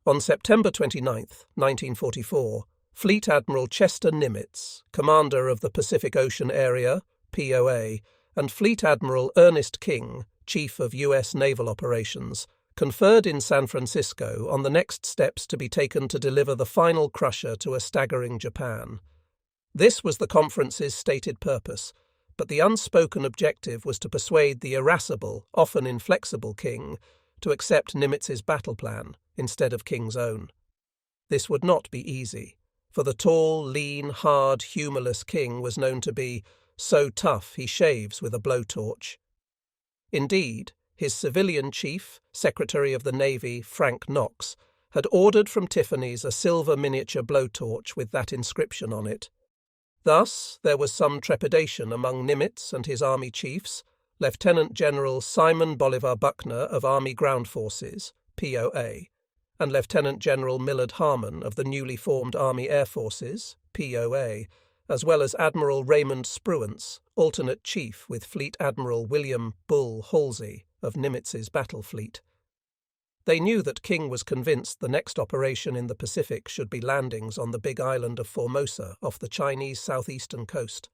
On September 29, 1944, Fleet Admiral Chester Nimitz, commander of the Pacific Ocean Area, POA, and Fleet Admiral Ernest King, Chief of U.S. Naval Operations, conferred in San Francisco on the next steps to be taken to deliver the final crusher to a staggering Japan. This was the conference's stated purpose, but the unspoken objective was to persuade the irascible, often inflexible King to accept Nimitz's battle plan instead of King's own. This would not be easy, for the tall, lean, hard, humourless King was known to be so tough he shaves with a blowtorch. Indeed, his civilian chief, Secretary of the Navy Frank Knox, had ordered from Tiffany's a silver miniature blowtorch with that inscription on it. Thus, there was some trepidation among Nimitz and his army chiefs, Lieutenant General Simon Bolivar Buckner of Army Ground Forces, POA, and Lieutenant General Millard Harmon of the newly formed Army Air Forces, POA, as well as Admiral Raymond Spruance, alternate chief with Fleet Admiral William Bull Halsey of Nimitz's battle fleet. They knew that King was convinced the next operation in the Pacific should be landings on the big island of Formosa off the Chinese southeastern coast.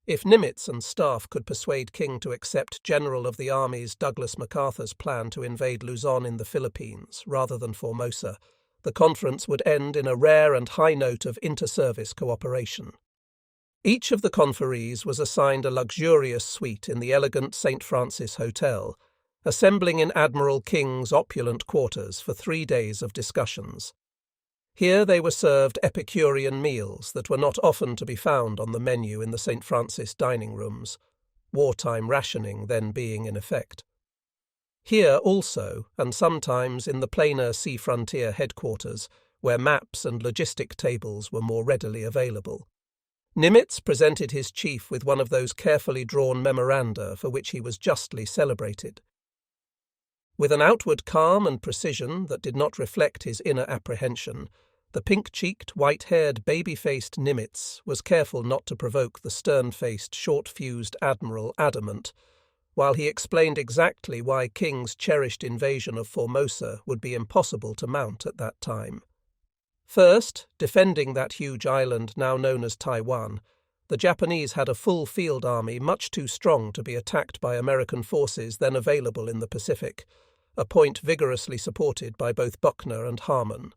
If Nimitz and staff could persuade King to accept General of the Army's Douglas MacArthur's plan to invade Luzon in the Philippines rather than Formosa, the conference would end in a rare and high note of inter-service cooperation. Each of the conferees was assigned a luxurious suite in the elegant St. Francis Hotel, assembling in Admiral King's opulent quarters for 3 days of discussions. Here they were served Epicurean meals that were not often to be found on the menu in the St. Francis dining rooms, wartime rationing then being in effect. Here also, and sometimes in the plainer sea frontier headquarters, where maps and logistic tables were more readily available, Nimitz presented his chief with one of those carefully drawn memoranda for which he was justly celebrated. With an outward calm and precision that did not reflect his inner apprehension, the pink-cheeked, white-haired, baby-faced Nimitz was careful not to provoke the stern-faced, short-fused Admiral Adamant, while he explained exactly why King's cherished invasion of Formosa would be impossible to mount at that time. First, defending that huge island now known as Taiwan, the Japanese had a full field army much too strong to be attacked by American forces then available in the Pacific, a point vigorously supported by both Buckner and Harmon.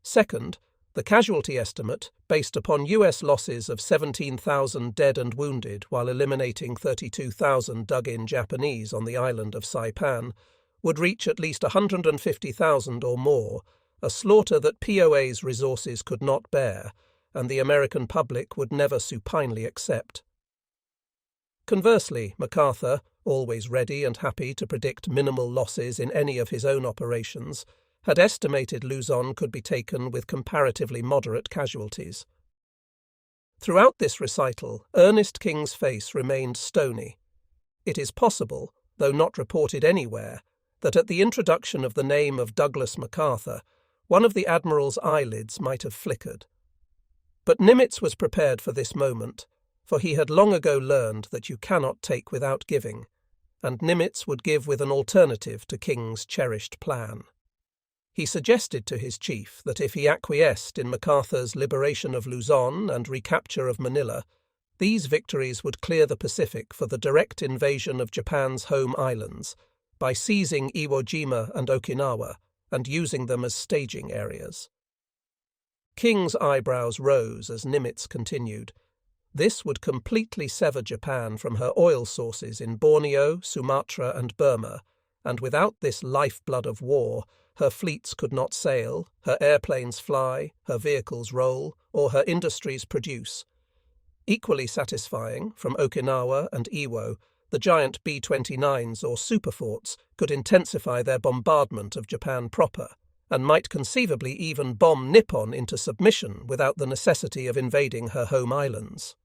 Second, the casualty estimate, based upon U.S. losses of 17,000 dead and wounded while eliminating 32,000 dug-in Japanese on the island of Saipan, would reach at least 150,000 or more, a slaughter that POA's resources could not bear, and the American public would never supinely accept. Conversely, MacArthur, always ready and happy to predict minimal losses in any of his own operations, had estimated Luzon could be taken with comparatively moderate casualties. Throughout this recital, Ernest King's face remained stony. It is possible, though not reported anywhere, that at the introduction of the name of Douglas MacArthur, one of the Admiral's eyelids might have flickered. But Nimitz was prepared for this moment, for he had long ago learned that you cannot take without giving, and Nimitz would give with an alternative to King's cherished plan. He suggested to his chief that if he acquiesced in MacArthur's liberation of Luzon and recapture of Manila, these victories would clear the Pacific for the direct invasion of Japan's home islands by seizing Iwo Jima and Okinawa and using them as staging areas. King's eyebrows rose as Nimitz continued. This would completely sever Japan from her oil sources in Borneo, Sumatra, and Burma, and without this lifeblood of war, her fleets could not sail, her airplanes fly, her vehicles roll, or her industries produce. Equally satisfying, from Okinawa and Iwo, the giant B-29s or superforts could intensify their bombardment of Japan proper, and might conceivably even bomb Nippon into submission without the necessity of invading her home islands.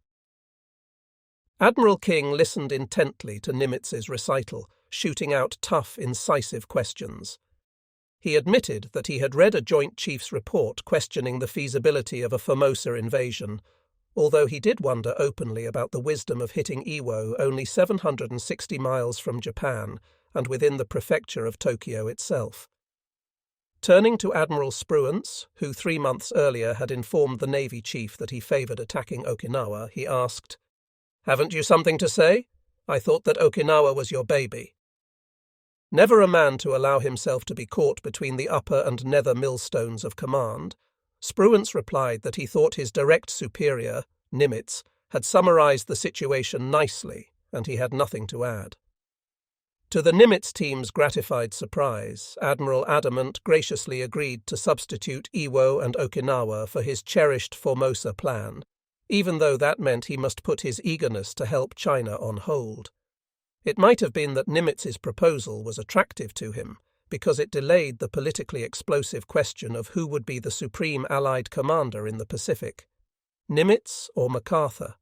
Admiral King listened intently to Nimitz's recital, shooting out tough, incisive questions. He admitted that he had read a Joint Chiefs report questioning the feasibility of a Formosa invasion, although he did wonder openly about the wisdom of hitting Iwo only 760 miles from Japan and within the prefecture of Tokyo itself. Turning to Admiral Spruance, who 3 months earlier had informed the Navy chief that he favoured attacking Okinawa, he asked, "Haven't you something to say? I thought that Okinawa was your baby." Never a man to allow himself to be caught between the upper and nether millstones of command, Spruance replied that he thought his direct superior, Nimitz, had summarised the situation nicely, and he had nothing to add. To the Nimitz team's gratified surprise, Admiral Adamant graciously agreed to substitute Iwo and Okinawa for his cherished Formosa plan, even though that meant he must put his eagerness to help China on hold. It might have been that Nimitz's proposal was attractive to him, because it delayed the politically explosive question of who would be the supreme Allied commander in the Pacific, Nimitz or MacArthur.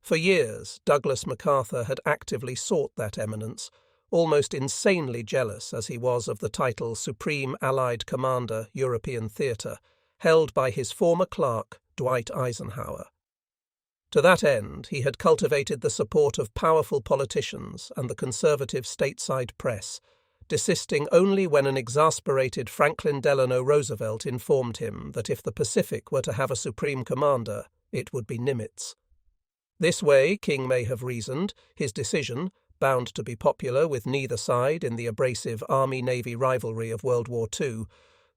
For years, Douglas MacArthur had actively sought that eminence, almost insanely jealous as he was of the title Supreme Allied Commander, European Theatre, held by his former clerk, Dwight Eisenhower. To that end, he had cultivated the support of powerful politicians and the conservative stateside press, desisting only when an exasperated Franklin Delano Roosevelt informed him that if the Pacific were to have a supreme commander, it would be Nimitz. This way, King may have reasoned, his decision, bound to be popular with neither side in the abrasive Army-Navy rivalry of World War II,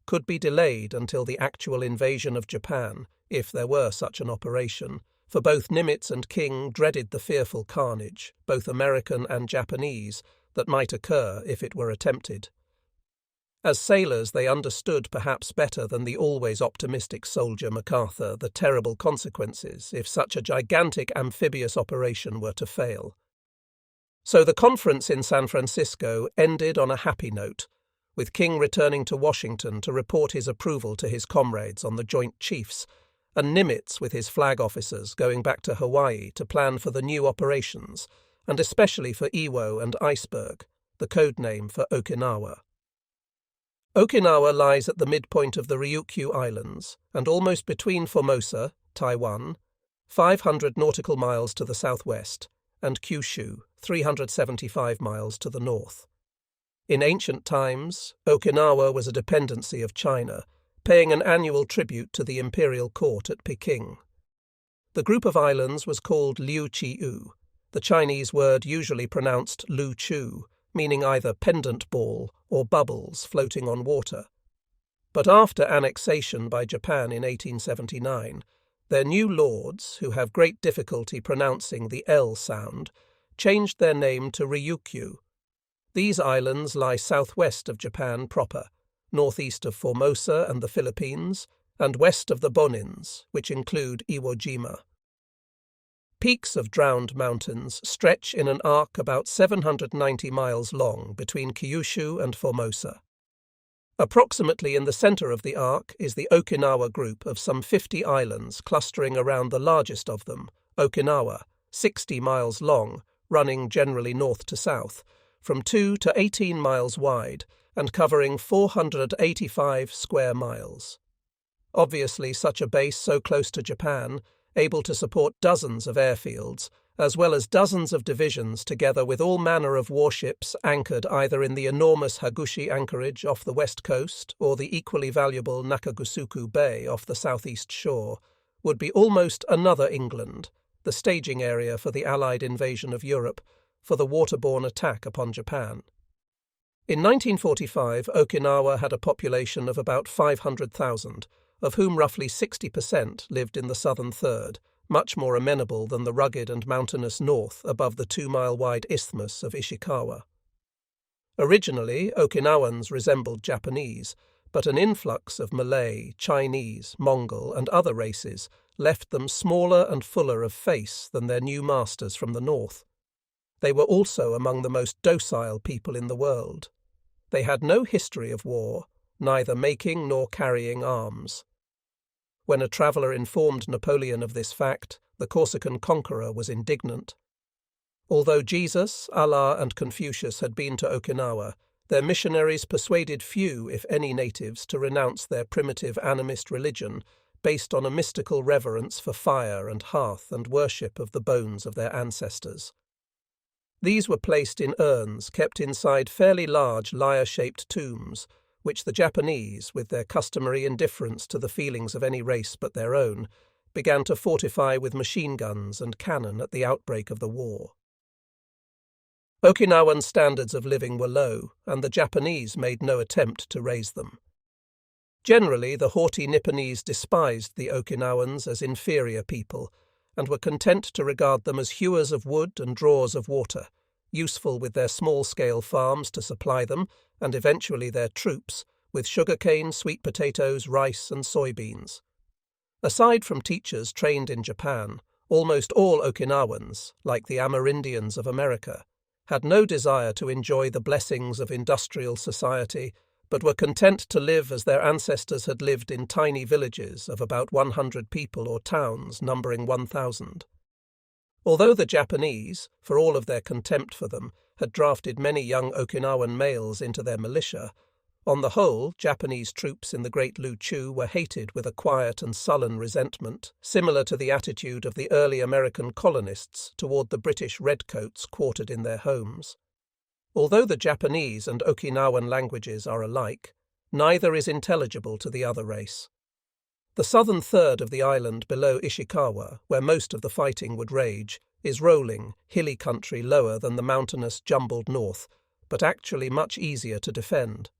could be delayed until the actual invasion of Japan, if there were such an operation, for both Nimitz and King dreaded the fearful carnage, both American and Japanese, that might occur if it were attempted. As sailors, they understood perhaps better than the always optimistic soldier MacArthur the terrible consequences if such a gigantic amphibious operation were to fail. So the conference in San Francisco ended on a happy note, with King returning to Washington to report his approval to his comrades on the Joint Chiefs, and Nimitz with his flag officers going back to Hawaii to plan for the new operations, and especially for Iwo and Iceberg, the code name for Okinawa. Okinawa lies at the midpoint of the Ryukyu Islands, and almost between Formosa, Taiwan, 500 nautical miles to the southwest, and Kyushu, 375 miles to the north. In ancient times, Okinawa was a dependency of China, paying an annual tribute to the imperial court at Peking. The group of islands was called Liu Chiu, the Chinese word usually pronounced Lu Chu, meaning either pendant ball or bubbles floating on water. But after annexation by Japan in 1879, their new lords, who have great difficulty pronouncing the L sound, changed their name to Ryukyu. These islands lie southwest of Japan proper, northeast of Formosa and the Philippines, and west of the Bonins, which include Iwo Jima. Peaks of drowned mountains stretch in an arc about 790 miles long between Kyushu and Formosa. Approximately in the centre of the arc is the Okinawa group of some 50 islands clustering around the largest of them, Okinawa, 60 miles long, running generally north to south, from 2 to 18 miles wide, and covering 485 square miles. Obviously, such a base so close to Japan, able to support dozens of airfields, as well as dozens of divisions together with all manner of warships anchored either in the enormous Hagushi anchorage off the west coast or the equally valuable Nakagusuku Bay off the southeast shore, would be almost another England, the staging area for the Allied invasion of Europe, for the waterborne attack upon Japan. In 1945, Okinawa had a population of about 500,000, of whom roughly 60% lived in the southern third, much more amenable than the rugged and mountainous north above the 2-mile-wide isthmus of Ishikawa. Originally, Okinawans resembled Japanese, but an influx of Malay, Chinese, Mongol, and other races left them smaller and fuller of face than their new masters from the north. They were also among the most docile people in the world. They had no history of war, neither making nor carrying arms. When a traveller informed Napoleon of this fact, the Corsican conqueror was indignant. Although Jesus, Allah, and Confucius had been to Okinawa, their missionaries persuaded few, if any, natives to renounce their primitive animist religion based on a mystical reverence for fire and hearth and worship of the bones of their ancestors. These were placed in urns kept inside fairly large lyre-shaped tombs, which the Japanese, with their customary indifference to the feelings of any race but their own, began to fortify with machine guns and cannon at the outbreak of the war. Okinawan standards of living were low, and the Japanese made no attempt to raise them. Generally, the haughty Nipponese despised the Okinawans as inferior people, and were content to regard them as hewers of wood and drawers of water, useful with their small-scale farms to supply them, and eventually their troops, with sugarcane, sweet potatoes, rice, and soybeans. Aside from teachers trained in Japan, almost all Okinawans, like the Amerindians of America, had no desire to enjoy the blessings of industrial society, but were content to live as their ancestors had lived in tiny villages of about 100 people or towns numbering 1,000. Although the Japanese, for all of their contempt for them, had drafted many young Okinawan males into their militia, on the whole, Japanese troops in the Great Lu Chu were hated with a quiet and sullen resentment, similar to the attitude of the early American colonists toward the British redcoats quartered in their homes. Although the Japanese and Okinawan languages are alike, neither is intelligible to the other race. The southern third of the island below Ishikawa, where most of the fighting would rage, is rolling, hilly country lower than the mountainous, jumbled north, but actually much easier to defend.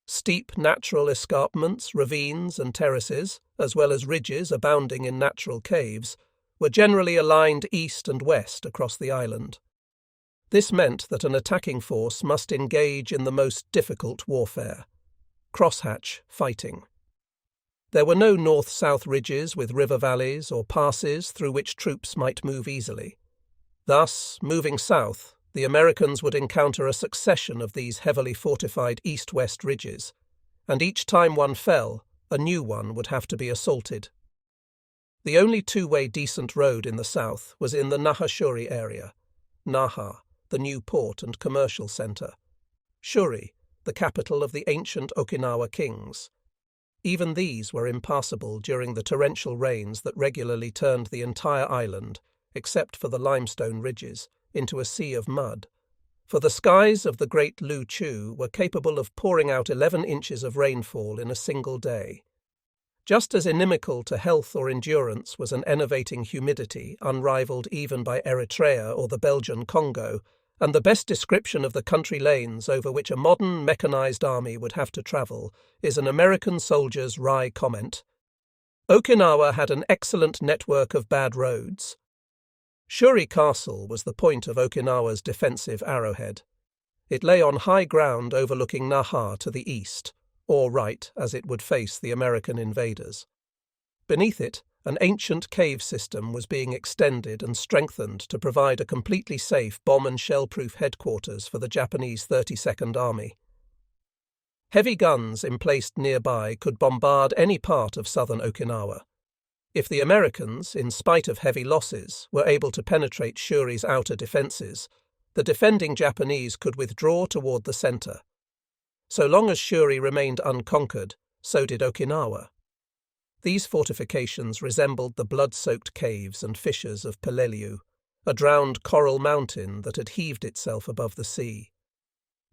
Steep natural escarpments, ravines and terraces, as well as ridges abounding in natural caves, were generally aligned east and west across the island. This meant that an attacking force must engage in the most difficult warfare – crosshatch fighting. There were no north-south ridges with river valleys or passes through which troops might move easily. Thus, moving south, the Americans would encounter a succession of these heavily fortified east-west ridges, and each time one fell, a new one would have to be assaulted. The only two-way decent road in the south was in the Naha-Shuri area, Naha, the new port and commercial centre, Shuri, the capital of the ancient Okinawa kings. Even these were impassable during the torrential rains that regularly turned the entire island, except for the limestone ridges, into a sea of mud, for the skies of the Great Lu Chu were capable of pouring out 11 inches of rainfall in a single day. Just as inimical to health or endurance was an enervating humidity unrivalled even by Eritrea or the Belgian Congo, and the best description of the country lanes over which a modern mechanized army would have to travel is an American soldier's wry comment: "Okinawa had an excellent network of bad roads." Shuri Castle was the point of Okinawa's defensive arrowhead. It lay on high ground overlooking Naha to the east, or right as it would face the American invaders. Beneath it, an ancient cave system was being extended and strengthened to provide a completely safe bomb and shell-proof headquarters for the Japanese 32nd Army. Heavy guns emplaced nearby could bombard any part of southern Okinawa. If the Americans, in spite of heavy losses, were able to penetrate Shuri's outer defences, the defending Japanese could withdraw toward the centre. So long as Shuri remained unconquered, so did Okinawa. These fortifications resembled the blood-soaked caves and fissures of Peleliu, a drowned coral mountain that had heaved itself above the sea.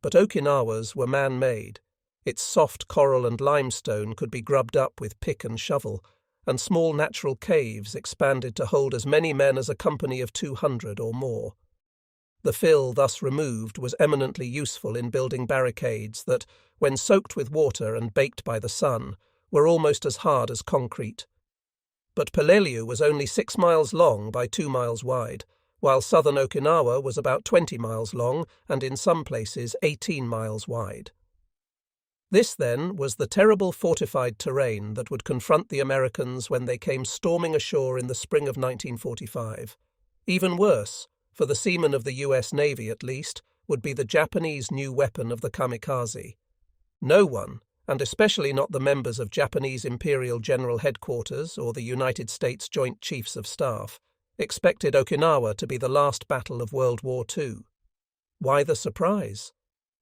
But Okinawa's were man-made. Its soft coral and limestone could be grubbed up with pick and shovel, and small natural caves expanded to hold as many men as a company of 200 or more. The fill thus removed was eminently useful in building barricades that, when soaked with water and baked by the sun, were almost as hard as concrete. But Peleliu was only 6 miles long by 2 miles wide, while southern Okinawa was about 20 miles long and in some places 18 miles wide. This, then, was the terrible fortified terrain that would confront the Americans when they came storming ashore in the spring of 1945. Even worse, for the seamen of the US Navy at least, would be the Japanese new weapon of the kamikaze. No one, and especially not the members of Japanese Imperial General Headquarters or the United States Joint Chiefs of Staff, expected Okinawa to be the last battle of World War II. Why the surprise?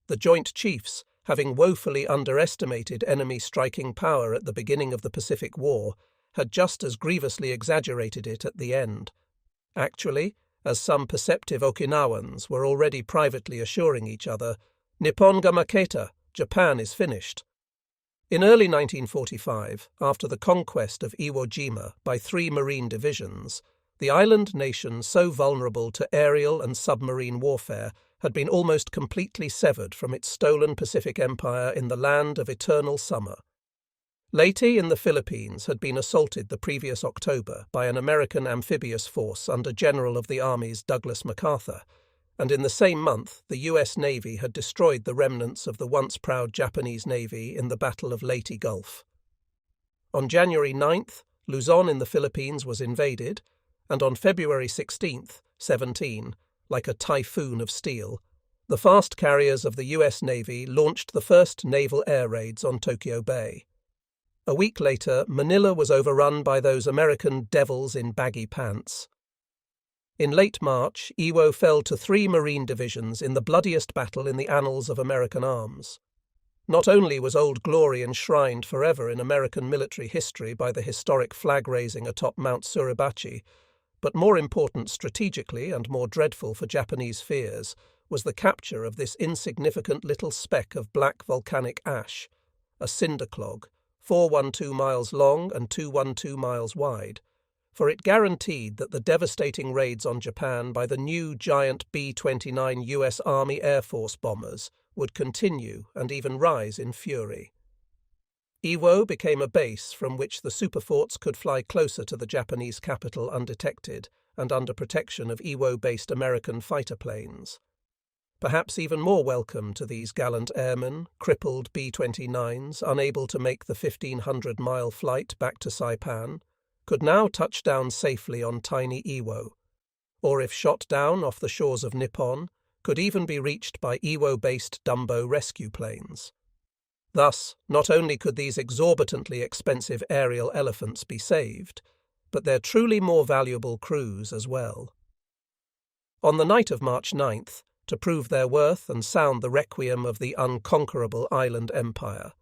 The Joint Chiefs, having woefully underestimated enemy striking power at the beginning of the Pacific War, had just as grievously exaggerated it at the end. Actually, as some perceptive Okinawans were already privately assuring each other, "Nippon ga maketa, Japan is finished." In early 1945, after the conquest of Iwo Jima by 3 Marine divisions, the island nation so vulnerable to aerial and submarine warfare had been almost completely severed from its stolen Pacific Empire in the land of eternal summer. Leyte in the Philippines had been assaulted the previous October by an American amphibious force under General of the Army's Douglas MacArthur, and in the same month the US Navy had destroyed the remnants of the once proud Japanese Navy in the Battle of Leyte Gulf. On January 9th, Luzon in the Philippines was invaded, and on February 16th, 17, like a typhoon of steel, the fast carriers of the US Navy launched the first naval air raids on Tokyo Bay. A week later, Manila was overrun by those American devils in baggy pants. In late March, Iwo fell to 3 Marine divisions in the bloodiest battle in the annals of American arms. Not only was Old Glory enshrined forever in American military history by the historic flag raising atop Mount Suribachi, but more important strategically and more dreadful for Japanese fears was the capture of this insignificant little speck of black volcanic ash, a cinder clog, 412 miles long and 212 miles wide, for it guaranteed that the devastating raids on Japan by the new giant B-29 US Army Air Force bombers would continue and even rise in fury. Iwo became a base from which the superforts could fly closer to the Japanese capital undetected and under protection of Iwo-based American fighter planes. Perhaps even more welcome to these gallant airmen, crippled B-29s, unable to make the 1,500-mile flight back to Saipan, could now touch down safely on tiny Iwo, or if shot down off the shores of Nippon, could even be reached by Iwo-based Dumbo rescue planes. Thus, not only could these exorbitantly expensive aerial elephants be saved, but their truly more valuable crews as well. On the night of March 9th, to prove their worth and sound the requiem of the unconquerable island empire,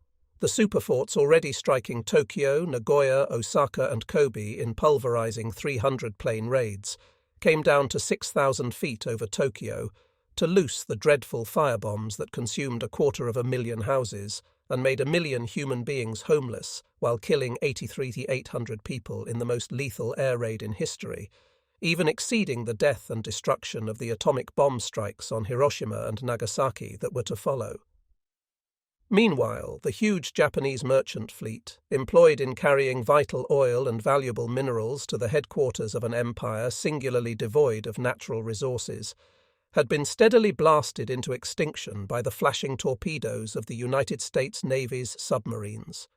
the superforts already striking Tokyo, Nagoya, Osaka and Kobe in pulverizing 300 plane raids, came down to 6,000 feet over Tokyo to loose the dreadful firebombs that consumed 250,000 houses and made 1 million human beings homeless while killing 83,800 people in the most lethal air raid in history, even exceeding the death and destruction of the atomic bomb strikes on Hiroshima and Nagasaki that were to follow. Meanwhile, the huge Japanese merchant fleet, employed in carrying vital oil and valuable minerals to the headquarters of an empire singularly devoid of natural resources, had been steadily blasted into extinction by the flashing torpedoes of the United States Navy's submarines.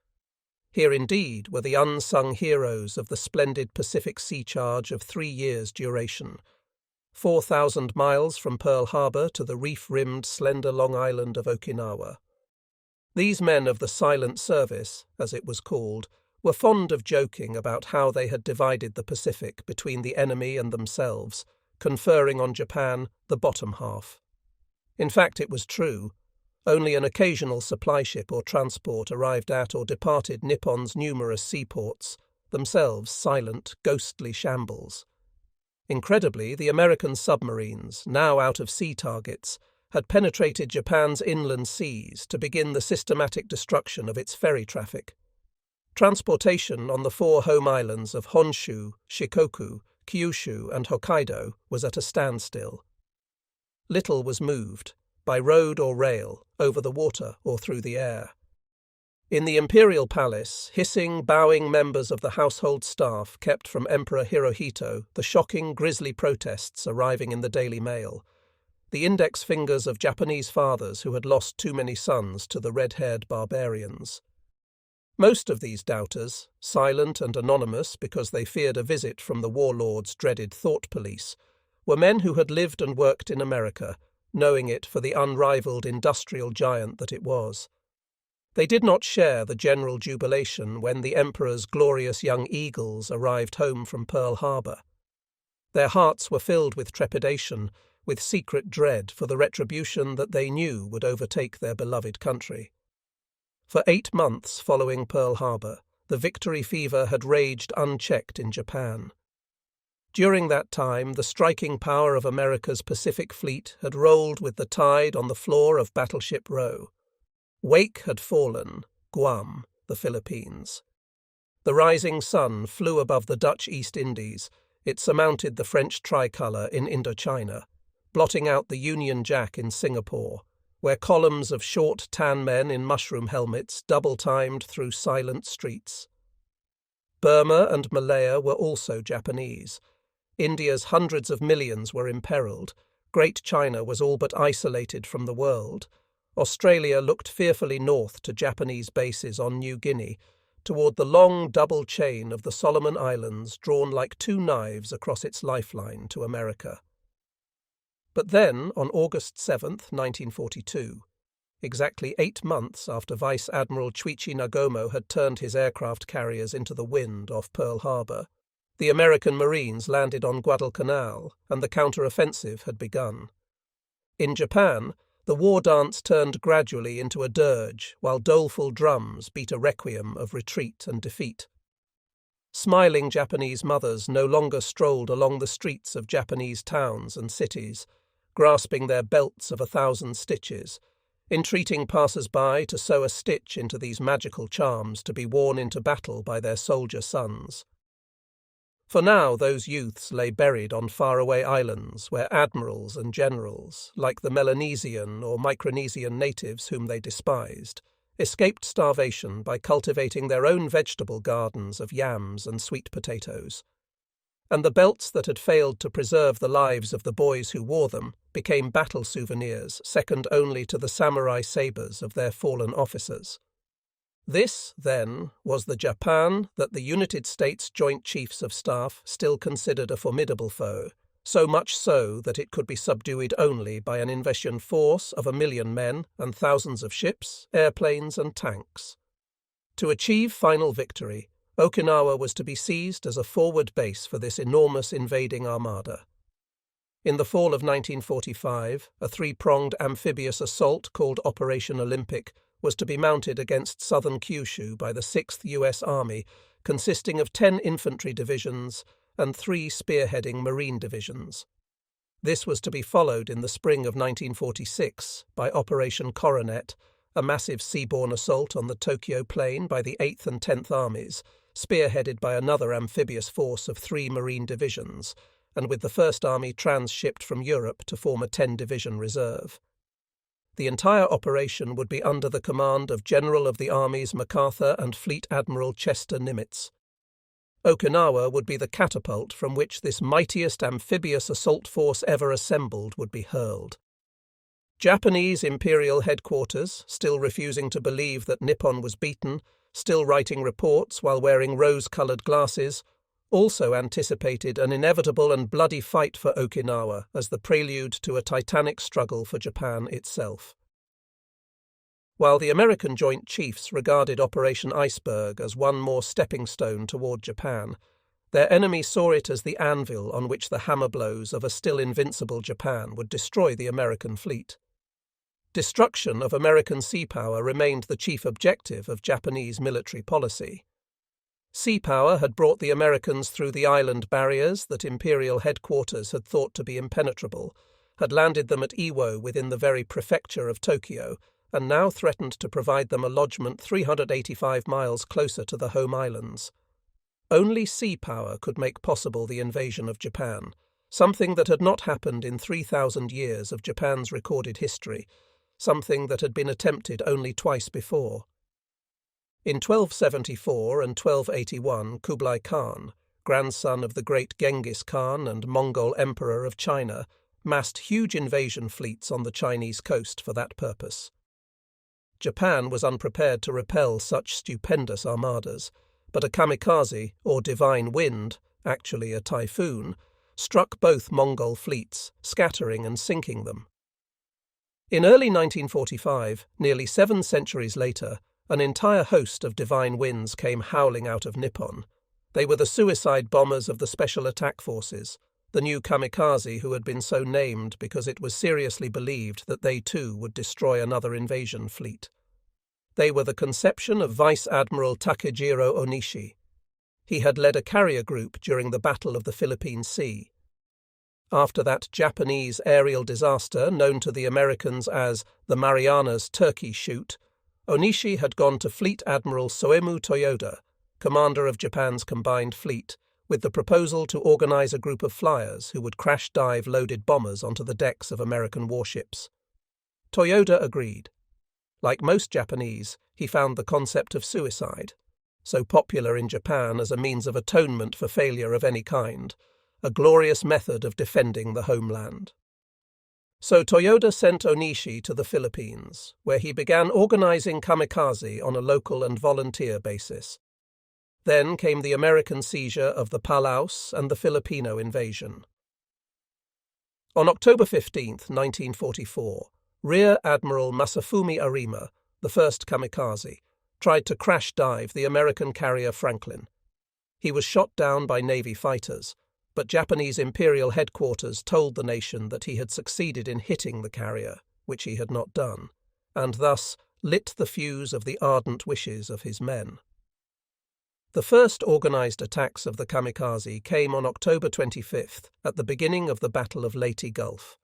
Here indeed were the unsung heroes of the splendid Pacific Sea Charge of 3 years' duration, 4,000 miles from Pearl Harbor to the reef-rimmed slender Long Island of Okinawa. These men of the Silent Service, as it was called, were fond of joking about how they had divided the Pacific between the enemy and themselves, conferring on Japan the bottom half. In fact, it was true. Only an occasional supply ship or transport arrived at or departed Nippon's numerous seaports, themselves silent, ghostly shambles. Incredibly, the American submarines, now out of sea targets, had penetrated Japan's inland seas to begin the systematic destruction of its ferry traffic. Transportation on the 4 home islands of Honshu, Shikoku, Kyushu and Hokkaido was at a standstill. Little was moved, by road or rail, over the water or through the air. In the imperial palace, hissing, bowing members of the household staff kept from Emperor Hirohito the shocking, grisly protests arriving in the Daily Mail, the index fingers of Japanese fathers who had lost too many sons to the red-haired barbarians. Most of these doubters, silent and anonymous because they feared a visit from the warlord's dreaded thought police, were men who had lived and worked in America, knowing it for the unrivaled industrial giant that it was. They did not share the general jubilation when the Emperor's glorious young eagles arrived home from Pearl Harbor. Their hearts were filled with trepidation, with secret dread for the retribution that they knew would overtake their beloved country. For 8 months following Pearl Harbor, the victory fever had raged unchecked in Japan. During that time, the striking power of America's Pacific Fleet had rolled with the tide on the floor of Battleship Row. Wake had fallen, Guam, the Philippines. The rising sun flew above the Dutch East Indies. It surmounted the French tricolour in Indochina, blotting out the Union Jack in Singapore, where columns of short tan men in mushroom helmets double-timed through silent streets. Burma and Malaya were also Japanese. India's hundreds of millions were imperilled. Great China was all but isolated from the world. Australia looked fearfully north to Japanese bases on New Guinea, toward the long double chain of the Solomon Islands drawn like two knives across its lifeline to America. But then, on August 7, 1942, exactly 8 months after Vice Admiral Chuichi Nagomo had turned his aircraft carriers into the wind off Pearl Harbor, the American Marines landed on Guadalcanal and the counter-offensive had begun. In Japan, the war dance turned gradually into a dirge while doleful drums beat a requiem of retreat and defeat. Smiling Japanese mothers no longer strolled along the streets of Japanese towns and cities, grasping their belts of 1,000 stitches, entreating passers-by to sew a stitch into these magical charms to be worn into battle by their soldier sons. For now those youths lay buried on faraway islands where admirals and generals, like the Melanesian or Micronesian natives whom they despised, escaped starvation by cultivating their own vegetable gardens of yams and sweet potatoes. And the belts that had failed to preserve the lives of the boys who wore them became battle souvenirs second only to the samurai sabres of their fallen officers. This, then, was the Japan that the United States Joint Chiefs of Staff still considered a formidable foe, so much so that it could be subdued only by an invasion force of 1 million men and thousands of ships, airplanes and tanks. To achieve final victory, Okinawa was to be seized as a forward base for this enormous invading armada. In the fall of 1945, a 3-pronged amphibious assault called Operation Olympic was to be mounted against southern Kyushu by the 6th U.S. Army, consisting of 10 infantry divisions and 3 spearheading marine divisions. This was to be followed in the spring of 1946 by Operation Coronet, a massive seaborne assault on the Tokyo Plain by the 8th and 10th Armies, spearheaded by another amphibious force of 3 marine divisions, and with the 1st Army transshipped from Europe to form a 10-division reserve. The entire operation would be under the command of General of the Armies MacArthur and Fleet Admiral Chester Nimitz. Okinawa would be the catapult from which this mightiest amphibious assault force ever assembled would be hurled. Japanese Imperial Headquarters, still refusing to believe that Nippon was beaten, still writing reports while wearing rose-coloured glasses, also anticipated an inevitable and bloody fight for Okinawa as the prelude to a titanic struggle for Japan itself. While the American Joint Chiefs regarded Operation Iceberg as one more stepping stone toward Japan, their enemy saw it as the anvil on which the hammer blows of a still invincible Japan would destroy the American fleet. Destruction of American sea power remained the chief objective of Japanese military policy. Sea power had brought the Americans through the island barriers that Imperial headquarters had thought to be impenetrable, had landed them at Iwo within the very prefecture of Tokyo, and now threatened to provide them a lodgment 385 miles closer to the home islands. Only sea power could make possible the invasion of Japan, something that had not happened in 3,000 years of Japan's recorded history, something that had been attempted only twice before. In 1274 and 1281, Kublai Khan, grandson of the great Genghis Khan and Mongol Emperor of China, massed huge invasion fleets on the Chinese coast for that purpose. Japan was unprepared to repel such stupendous armadas, but a kamikaze, or divine wind, actually a typhoon, struck both Mongol fleets, scattering and sinking them. In early 1945, nearly 7 centuries later, an entire host of divine winds came howling out of Nippon. They were the suicide bombers of the Special Attack Forces, the new kamikaze who had been so named because it was seriously believed that they too would destroy another invasion fleet. They were the conception of Vice Admiral Takejiro Onishi. He had led a carrier group during the Battle of the Philippine Sea. After that Japanese aerial disaster known to the Americans as the Marianas Turkey Shoot, Onishi had gone to Fleet Admiral Soemu Toyoda, commander of Japan's combined fleet, with the proposal to organize a group of flyers who would crash-dive loaded bombers onto the decks of American warships. Toyoda agreed. Like most Japanese, he found the concept of suicide, so popular in Japan as a means of atonement for failure of any kind, a glorious method of defending the homeland. So Toyoda sent Onishi to the Philippines, where he began organizing kamikaze on a local and volunteer basis. Then came the American seizure of the Palaus and the Filipino invasion. On October 15, 1944, Rear Admiral Masafumi Arima, the first kamikaze, tried to crash-dive the American carrier Franklin. He was shot down by Navy fighters, but Japanese Imperial headquarters told the nation that he had succeeded in hitting the carrier, which he had not done, and thus lit the fuse of the ardent wishes of his men. The first organized attacks of the kamikaze came on October 25th, at the beginning of the Battle of Leyte Gulf.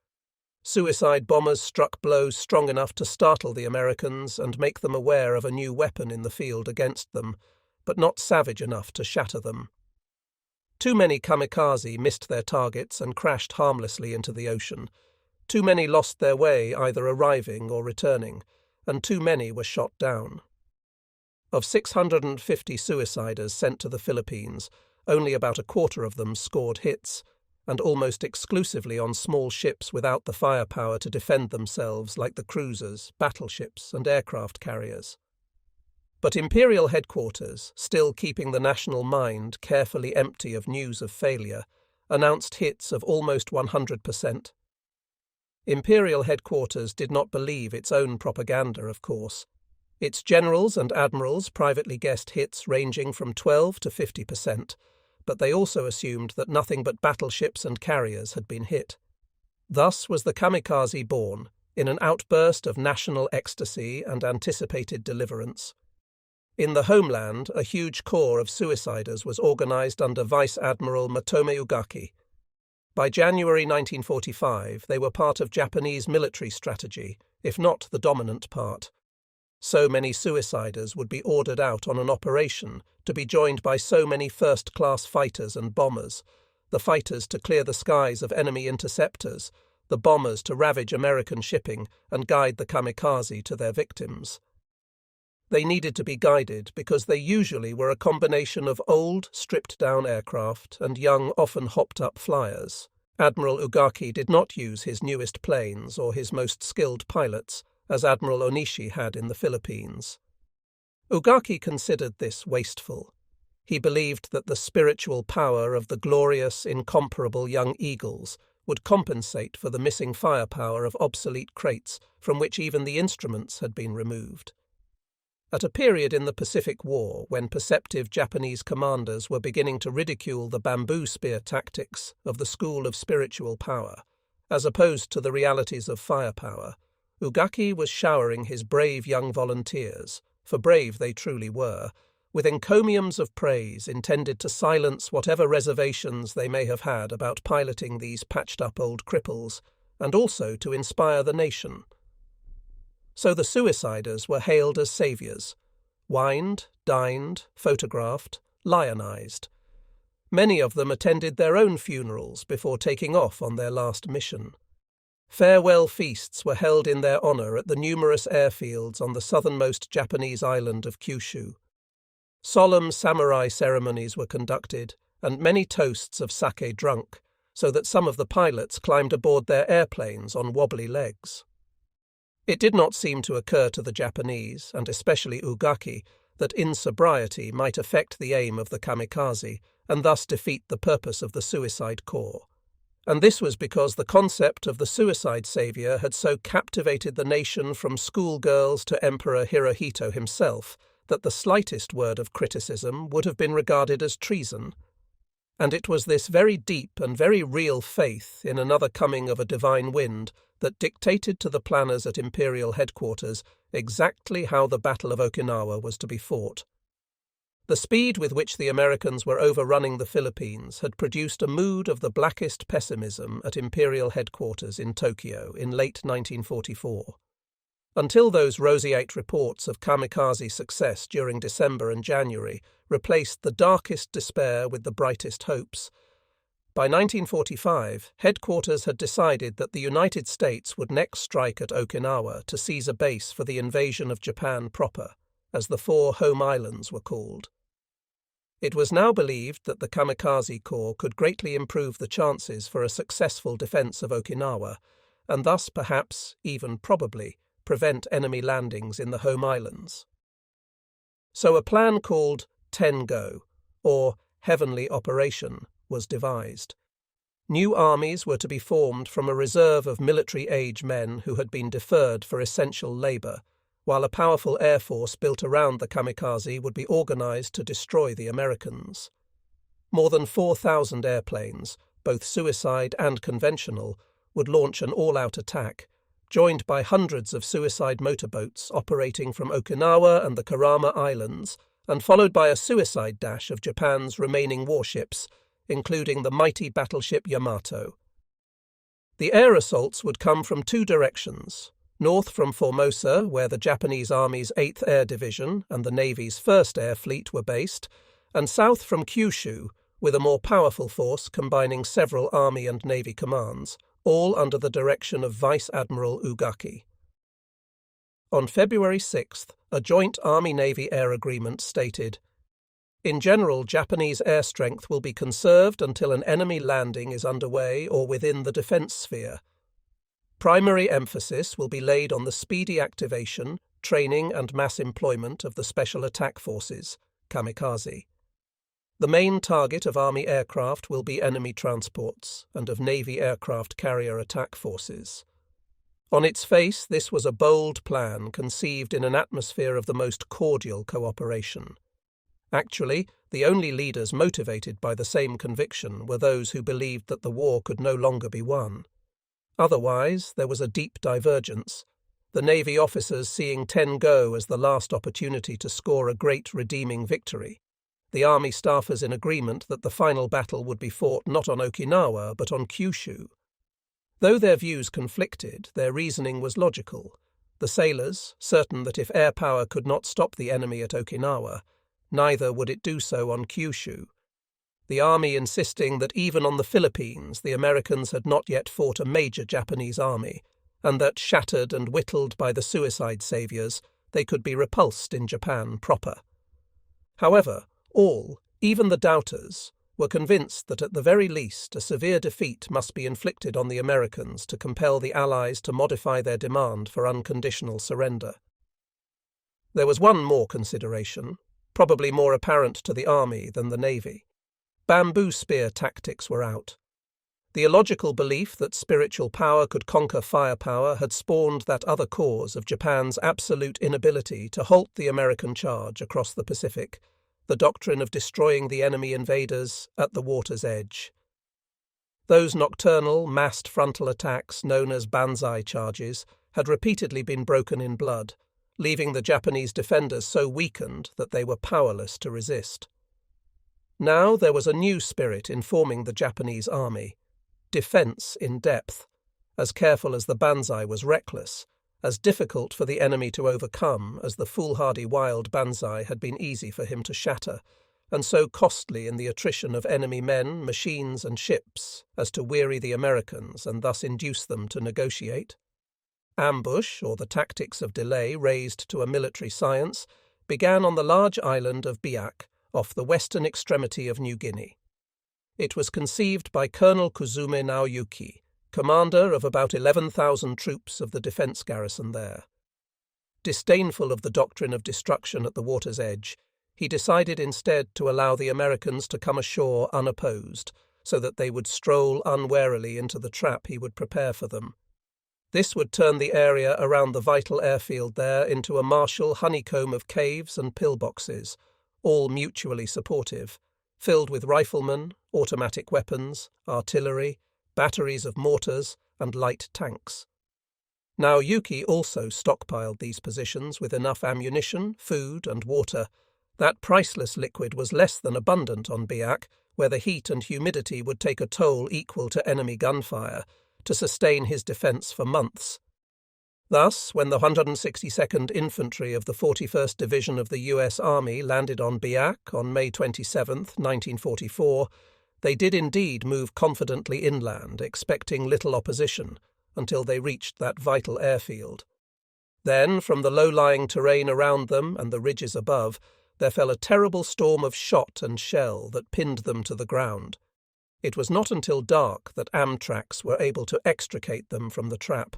Suicide bombers struck blows strong enough to startle the Americans and make them aware of a new weapon in the field against them, but not savage enough to shatter them. Too many kamikaze missed their targets and crashed harmlessly into the ocean. Too many lost their way, either arriving or returning, and too many were shot down. Of 650 suiciders sent to the Philippines, only about a quarter of them scored hits, and almost exclusively on small ships without the firepower to defend themselves like the cruisers, battleships, and aircraft carriers. But Imperial headquarters, still keeping the national mind carefully empty of news of failure, announced hits of almost 100%. Imperial headquarters did not believe its own propaganda, of course. Its generals and admirals privately guessed hits ranging from 12 to 50%, but they also assumed that nothing but battleships and carriers had been hit. Thus was the kamikaze born, in an outburst of national ecstasy and anticipated deliverance. In the homeland, a huge corps of suiciders was organized under Vice Admiral Matome Ugaki. By January 1945, they were part of Japanese military strategy, if not the dominant part. So many suiciders would be ordered out on an operation to be joined by so many first-class fighters and bombers, the fighters to clear the skies of enemy interceptors, the bombers to ravage American shipping and guide the kamikaze to their victims. They needed to be guided because they usually were a combination of old, stripped-down aircraft and young, often hopped-up flyers. Admiral Ugaki did not use his newest planes or his most skilled pilots, as Admiral Onishi had in the Philippines. Ugaki considered this wasteful. He believed that the spiritual power of the glorious, incomparable young eagles would compensate for the missing firepower of obsolete crates from which even the instruments had been removed. At a period in the Pacific War when perceptive Japanese commanders were beginning to ridicule the bamboo spear tactics of the school of spiritual power, as opposed to the realities of firepower, Ugaki was showering his brave young volunteers, for brave they truly were, with encomiums of praise intended to silence whatever reservations they may have had about piloting these patched-up old cripples, and also to inspire the nation. So the suiciders were hailed as saviours, wined, dined, photographed, lionized. Many of them attended their own funerals before taking off on their last mission. Farewell feasts were held in their honour at the numerous airfields on the southernmost Japanese island of Kyushu. Solemn samurai ceremonies were conducted, and many toasts of sake drunk, so that some of the pilots climbed aboard their airplanes on wobbly legs. It did not seem to occur to the Japanese, and especially Ugaki, that insobriety might affect the aim of the kamikaze, and thus defeat the purpose of the suicide corps. And this was because the concept of the suicide saviour had so captivated the nation from schoolgirls to Emperor Hirohito himself that the slightest word of criticism would have been regarded as treason. And it was this very deep and very real faith in another coming of a divine wind that dictated to the planners at Imperial headquarters exactly how the Battle of Okinawa was to be fought. The speed with which the Americans were overrunning the Philippines had produced a mood of the blackest pessimism at Imperial headquarters in Tokyo in late 1944. until those roseate reports of kamikaze success during December and January replaced the darkest despair with the brightest hopes. By 1945, headquarters had decided that the United States would next strike at Okinawa to seize a base for the invasion of Japan proper, as the 4 home islands were called. It was now believed that the Kamikaze Corps could greatly improve the chances for a successful defense of Okinawa, and thus perhaps, even probably, prevent enemy landings in the home islands. So a plan called Ten-Go, or Heavenly Operation, was devised. New armies were to be formed from a reserve of military-age men who had been deferred for essential labour, while a powerful air force built around the kamikaze would be organised to destroy the Americans. More than 4,000 airplanes, both suicide and conventional, would launch an all-out attack, joined by hundreds of suicide motorboats operating from Okinawa and the Kurama Islands, and followed by a suicide dash of Japan's remaining warships, including the mighty battleship Yamato. The air assaults would come from 2 directions: north from Formosa, where the Japanese Army's 8th Air Division and the Navy's 1st Air Fleet were based, and south from Kyushu, with a more powerful force combining several Army and Navy commands, all under the direction of Vice Admiral Ugaki. On February 6th, a joint Army-Navy air agreement stated, "In general, Japanese air strength will be conserved until an enemy landing is underway or within the defense sphere. Primary emphasis will be laid on the speedy activation, training and mass employment of the Special Attack Forces, kamikaze. The main target of Army aircraft will be enemy transports and of Navy aircraft carrier attack forces." On its face, this was a bold plan conceived in an atmosphere of the most cordial cooperation. Actually, the only leaders motivated by the same conviction were those who believed that the war could no longer be won. Otherwise, there was a deep divergence, the Navy officers seeing Ten-Go as the last opportunity to score a great redeeming victory, the Army staffers in agreement that the final battle would be fought not on Okinawa but on Kyushu. Though their views conflicted, their reasoning was logical. The sailors, certain that if air power could not stop the enemy at Okinawa, neither would it do so on Kyushu. The Army insisting that even on the Philippines the Americans had not yet fought a major Japanese army, and that, shattered and whittled by the suicide saviours, they could be repulsed in Japan proper. However, all, even the doubters, were convinced that at the very least a severe defeat must be inflicted on the Americans to compel the Allies to modify their demand for unconditional surrender. There was one more consideration, probably more apparent to the Army than the Navy. Bamboo spear tactics were out. The illogical belief that spiritual power could conquer firepower had spawned that other cause of Japan's absolute inability to halt the American charge across the Pacific, the doctrine of destroying the enemy invaders at the water's edge. Those nocturnal, massed frontal attacks known as banzai charges had repeatedly been broken in blood, leaving the Japanese defenders so weakened that they were powerless to resist. Now there was a new spirit informing the Japanese army: defence in depth, as careful as the banzai was reckless, as difficult for the enemy to overcome as the foolhardy wild banzai had been easy for him to shatter, and so costly in the attrition of enemy men, machines and ships as to weary the Americans and thus induce them to negotiate. Ambush, or the tactics of delay raised to a military science, began on the large island of Biak, off the western extremity of New Guinea. It was conceived by Colonel Kuzume Naoyuki, commander of about 11,000 troops of the defence garrison there. Disdainful of the doctrine of destruction at the water's edge, he decided instead to allow the Americans to come ashore unopposed, so that they would stroll unwarily into the trap he would prepare for them. This would turn the area around the vital airfield there into a martial honeycomb of caves and pillboxes, all mutually supportive, filled with riflemen, automatic weapons, artillery, batteries of mortars, and light tanks. Naoyuki also stockpiled these positions with enough ammunition, food, and water. That priceless liquid was less than abundant on Biak, where the heat and humidity would take a toll equal to enemy gunfire, to sustain his defence for months. Thus, when the 162nd Infantry of the 41st Division of the U.S. Army landed on Biak on May 27, 1944, they did indeed move confidently inland, expecting little opposition, until they reached that vital airfield. Then, from the low-lying terrain around them and the ridges above, there fell a terrible storm of shot and shell that pinned them to the ground. It was not until dark that Amtraks were able to extricate them from the trap.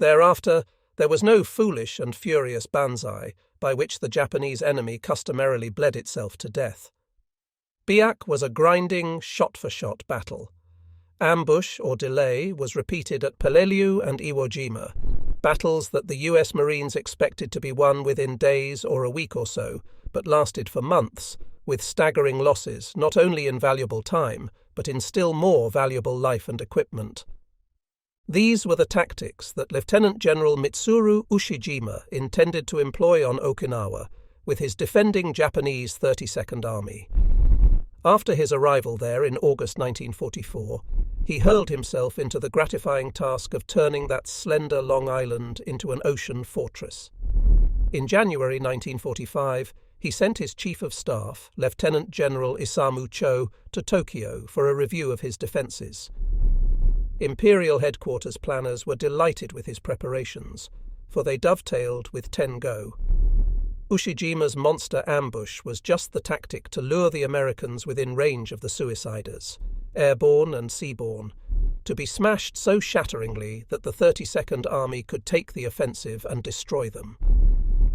Thereafter, there was no foolish and furious banzai by which the Japanese enemy customarily bled itself to death. Biak was a grinding, shot-for-shot battle. Ambush or delay was repeated at Peleliu and Iwo Jima, battles that the US Marines expected to be won within days or a week or so, but lasted for months, with staggering losses not only in valuable time, but in still more valuable life and equipment. These were the tactics that Lieutenant General Mitsuru Ushijima intended to employ on Okinawa with his defending Japanese 32nd Army. After his arrival there in August 1944, he hurled himself into the gratifying task of turning that slender Long Island into an ocean fortress. In January 1945, he sent his Chief of Staff, Lieutenant General Isamu Cho, to Tokyo for a review of his defences. Imperial headquarters planners were delighted with his preparations, for they dovetailed with Ten-Go. Ushijima's monster ambush was just the tactic to lure the Americans within range of the suiciders, airborne and seaborne, to be smashed so shatteringly that the 32nd Army could take the offensive and destroy them.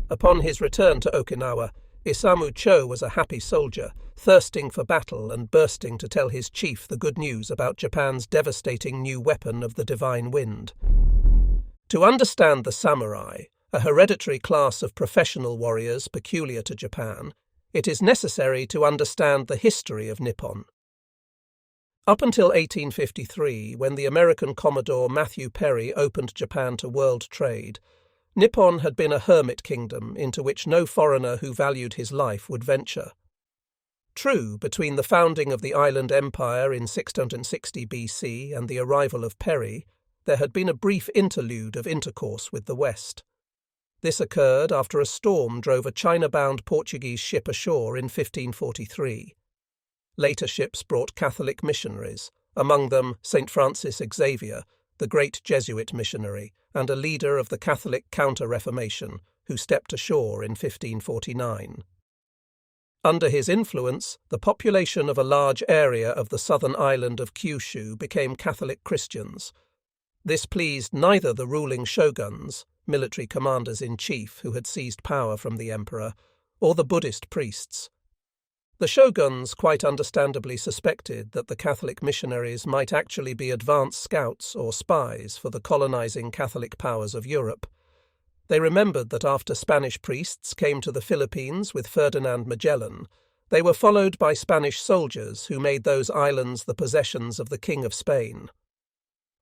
Upon his return to Okinawa, Isamu Cho was a happy soldier, thirsting for battle and bursting to tell his chief the good news about Japan's devastating new weapon of the divine wind. To understand the samurai, a hereditary class of professional warriors peculiar to Japan, it is necessary to understand the history of Nippon. Up until 1853, when the American Commodore Matthew Perry opened Japan to world trade, Nippon had been a hermit kingdom into which no foreigner who valued his life would venture. True, between the founding of the island empire in 660 BC and the arrival of Perry, there had been a brief interlude of intercourse with the West. This occurred after a storm drove a China-bound Portuguese ship ashore in 1543. Later ships brought Catholic missionaries, among them St. Francis Xavier, the great Jesuit missionary, and a leader of the Catholic Counter-Reformation, who stepped ashore in 1549. Under his influence, the population of a large area of the southern island of Kyushu became Catholic Christians. This pleased neither the ruling shoguns, military commanders-in-chief who had seized power from the emperor, or the Buddhist priests. The shoguns quite understandably suspected that the Catholic missionaries might actually be advance scouts or spies for the colonizing Catholic powers of Europe. They remembered that after Spanish priests came to the Philippines with Ferdinand Magellan, they were followed by Spanish soldiers who made those islands the possessions of the King of Spain.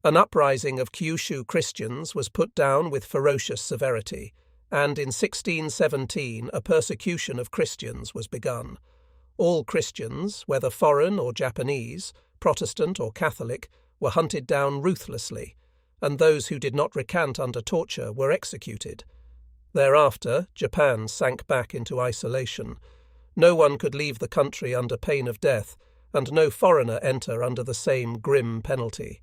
An uprising of Kyushu Christians was put down with ferocious severity, and in 1617 a persecution of Christians was begun. All Christians, whether foreign or Japanese, Protestant or Catholic, were hunted down ruthlessly, and those who did not recant under torture were executed. Thereafter, Japan sank back into isolation. No one could leave the country under pain of death, and no foreigner enter under the same grim penalty.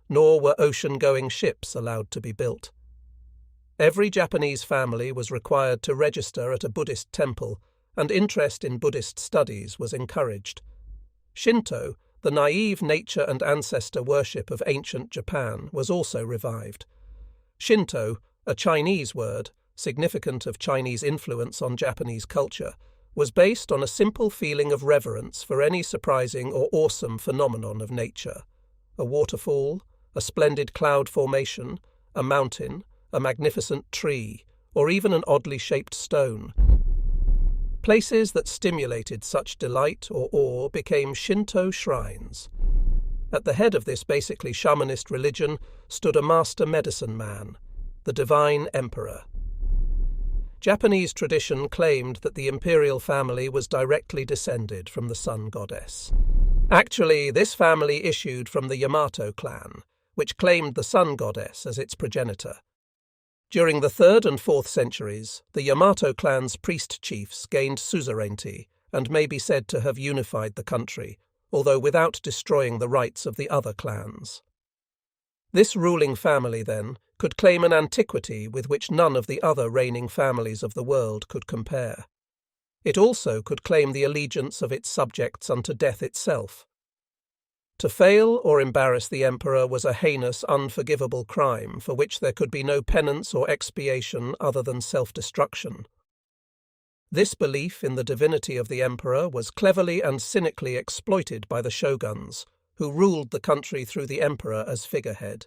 Nor were ocean-going ships allowed to be built. Every Japanese family was required to register at a Buddhist temple, and interest in Buddhist studies was encouraged. Shinto, the naive nature and ancestor worship of ancient Japan, was also revived. Shinto, a Chinese word, significant of Chinese influence on Japanese culture, was based on a simple feeling of reverence for any surprising or awesome phenomenon of nature. A waterfall, a splendid cloud formation, a mountain, a magnificent tree, or even an oddly shaped stone. Places that stimulated such delight or awe became Shinto shrines. At the head of this basically shamanist religion stood a master medicine man, the divine emperor. Japanese tradition claimed that the imperial family was directly descended from the sun goddess. Actually, this family issued from the Yamato clan, which claimed the sun goddess as its progenitor. During the 3rd and 4th centuries, the Yamato clan's priest chiefs gained suzerainty and may be said to have unified the country, although without destroying the rights of the other clans. This ruling family, then, could claim an antiquity with which none of the other reigning families of the world could compare. It also could claim the allegiance of its subjects unto death itself. To fail or embarrass the emperor was a heinous, unforgivable crime for which there could be no penance or expiation other than self-destruction. This belief in the divinity of the emperor was cleverly and cynically exploited by the shoguns, who ruled the country through the emperor as figurehead.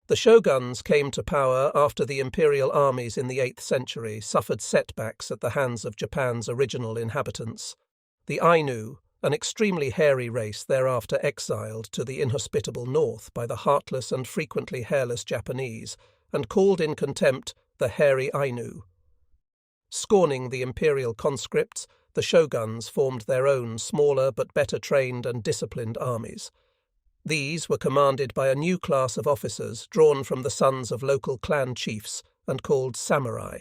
The shoguns came to power after the imperial armies in the 8th century suffered setbacks at the hands of Japan's original inhabitants. The Ainu, an extremely hairy race thereafter exiled to the inhospitable north by the heartless and frequently hairless Japanese, and called in contempt the hairy Ainu. Scorning the imperial conscripts, the shoguns formed their own smaller but better trained and disciplined armies. These were commanded by a new class of officers drawn from the sons of local clan chiefs and called samurai.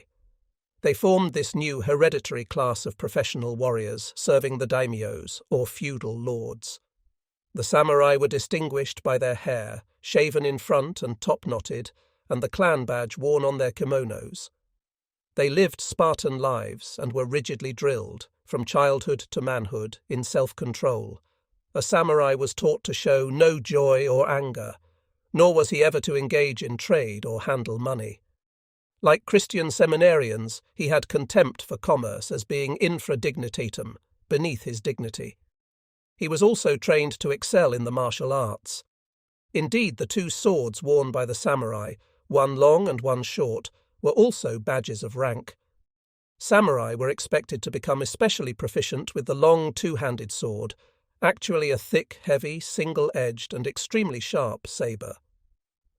They formed this new hereditary class of professional warriors serving the daimyos, or feudal lords. The samurai were distinguished by their hair, shaven in front and top-knotted, and the clan badge worn on their kimonos. They lived Spartan lives and were rigidly drilled, from childhood to manhood, in self-control. A samurai was taught to show no joy or anger, nor was he ever to engage in trade or handle money. Like Christian seminarians, he had contempt for commerce as being infra dignitatem, beneath his dignity. He was also trained to excel in the martial arts. Indeed, the 2 swords worn by the samurai, one long and one short, were also badges of rank. Samurai were expected to become especially proficient with the long 2-handed sword, actually a thick, heavy, single-edged and extremely sharp sabre.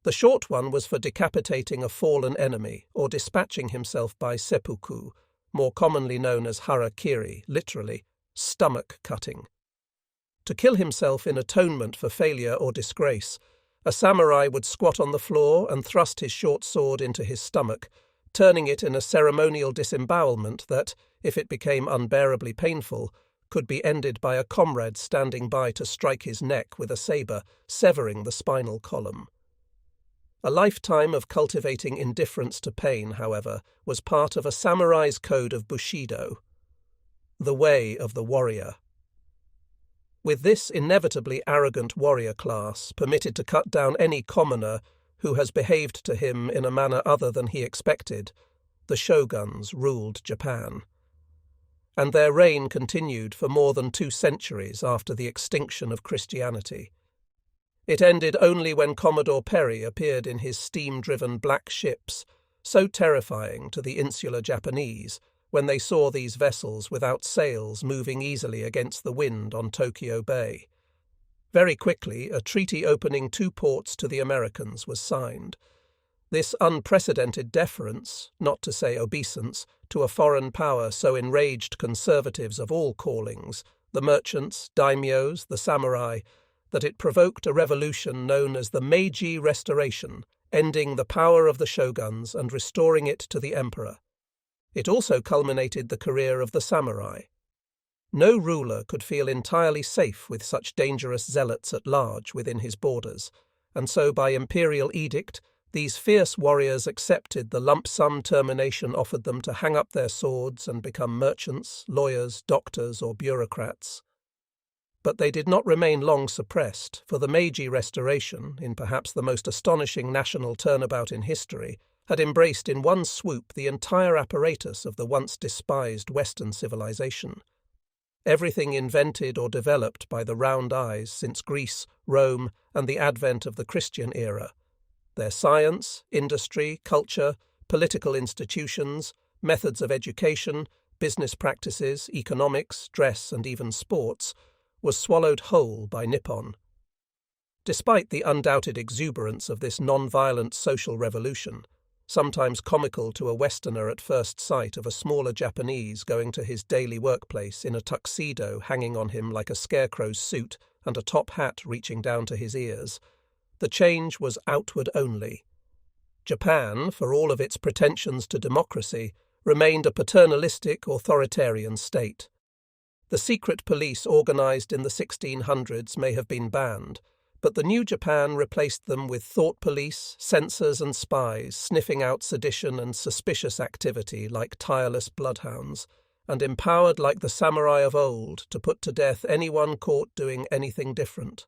The short one was for decapitating a fallen enemy or dispatching himself by seppuku, more commonly known as harakiri, literally, stomach cutting. To kill himself in atonement for failure or disgrace, a samurai would squat on the floor and thrust his short sword into his stomach, turning it in a ceremonial disembowelment that, if it became unbearably painful, could be ended by a comrade standing by to strike his neck with a sabre, severing the spinal column. A lifetime of cultivating indifference to pain, however, was part of a samurai's code of bushido, the way of the warrior. With this inevitably arrogant warrior class permitted to cut down any commoner who has behaved to him in a manner other than he expected, the shoguns ruled Japan. And their reign continued for more than 2 centuries after the extinction of Christianity. It ended only when Commodore Perry appeared in his steam-driven black ships, so terrifying to the insular Japanese when they saw these vessels without sails moving easily against the wind on Tokyo Bay. Very quickly, a treaty opening 2 ports to the Americans was signed. This unprecedented deference, not to say obeisance, to a foreign power so enraged conservatives of all callings, the merchants, daimyos, the samurai, that it provoked a revolution known as the Meiji Restoration, ending the power of the shoguns and restoring it to the emperor. It also culminated the career of the samurai. No ruler could feel entirely safe with such dangerous zealots at large within his borders, and so by imperial edict, these fierce warriors accepted the lump-sum termination offered them to hang up their swords and become merchants, lawyers, doctors, or bureaucrats. But they did not remain long suppressed, for the Meiji Restoration, in perhaps the most astonishing national turnabout in history, had embraced in one swoop the entire apparatus of the once despised Western civilization. Everything invented or developed by the round eyes since Greece, Rome, and the advent of the Christian era. Their science, industry, culture, political institutions, methods of education, business practices, economics, dress, and even sports, was swallowed whole by Nippon. Despite the undoubted exuberance of this non-violent social revolution, sometimes comical to a Westerner at first sight of a smaller Japanese going to his daily workplace in a tuxedo hanging on him like a scarecrow's suit and a top hat reaching down to his ears, the change was outward only. Japan, for all of its pretensions to democracy, remained a paternalistic, authoritarian state. The secret police organized in the 1600s may have been banned, but the new Japan replaced them with thought police, censors and spies sniffing out sedition and suspicious activity like tireless bloodhounds, and empowered like the samurai of old to put to death anyone caught doing anything different.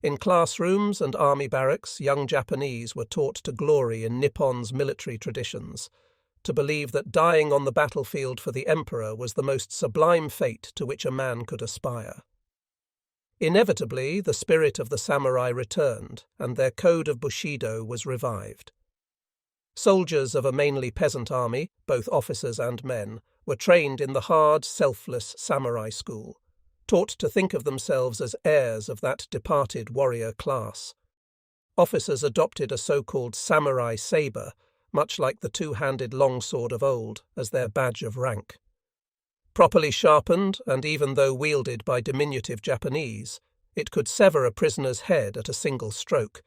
In classrooms and army barracks, young Japanese were taught to glory in Nippon's military traditions, to believe that dying on the battlefield for the emperor was the most sublime fate to which a man could aspire. Inevitably, the spirit of the samurai returned, and their code of Bushido was revived. Soldiers of a mainly peasant army, both officers and men, were trained in the hard, selfless samurai school, taught to think of themselves as heirs of that departed warrior class. Officers adopted a so-called samurai saber, much like the two-handed longsword of old, as their badge of rank. Properly sharpened, and even though wielded by diminutive Japanese, it could sever a prisoner's head at a single stroke,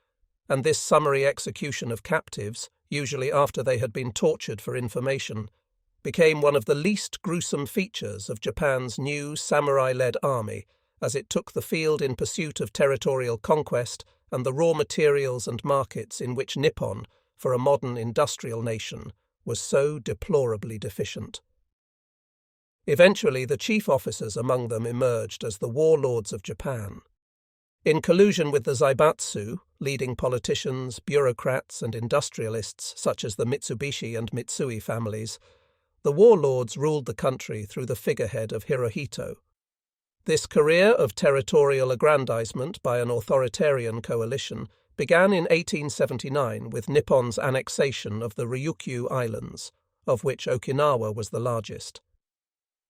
and this summary execution of captives, usually after they had been tortured for information, became one of the least gruesome features of Japan's new samurai-led army as it took the field in pursuit of territorial conquest and the raw materials and markets in which Nippon, for a modern industrial nation, was so deplorably deficient. Eventually, the chief officers among them emerged as the warlords of Japan. In collusion with the Zaibatsu, leading politicians, bureaucrats, and industrialists such as the Mitsubishi and Mitsui families, the warlords ruled the country through the figurehead of Hirohito. This career of territorial aggrandizement by an authoritarian coalition began in 1879 with Nippon's annexation of the Ryukyu Islands, of which Okinawa was the largest.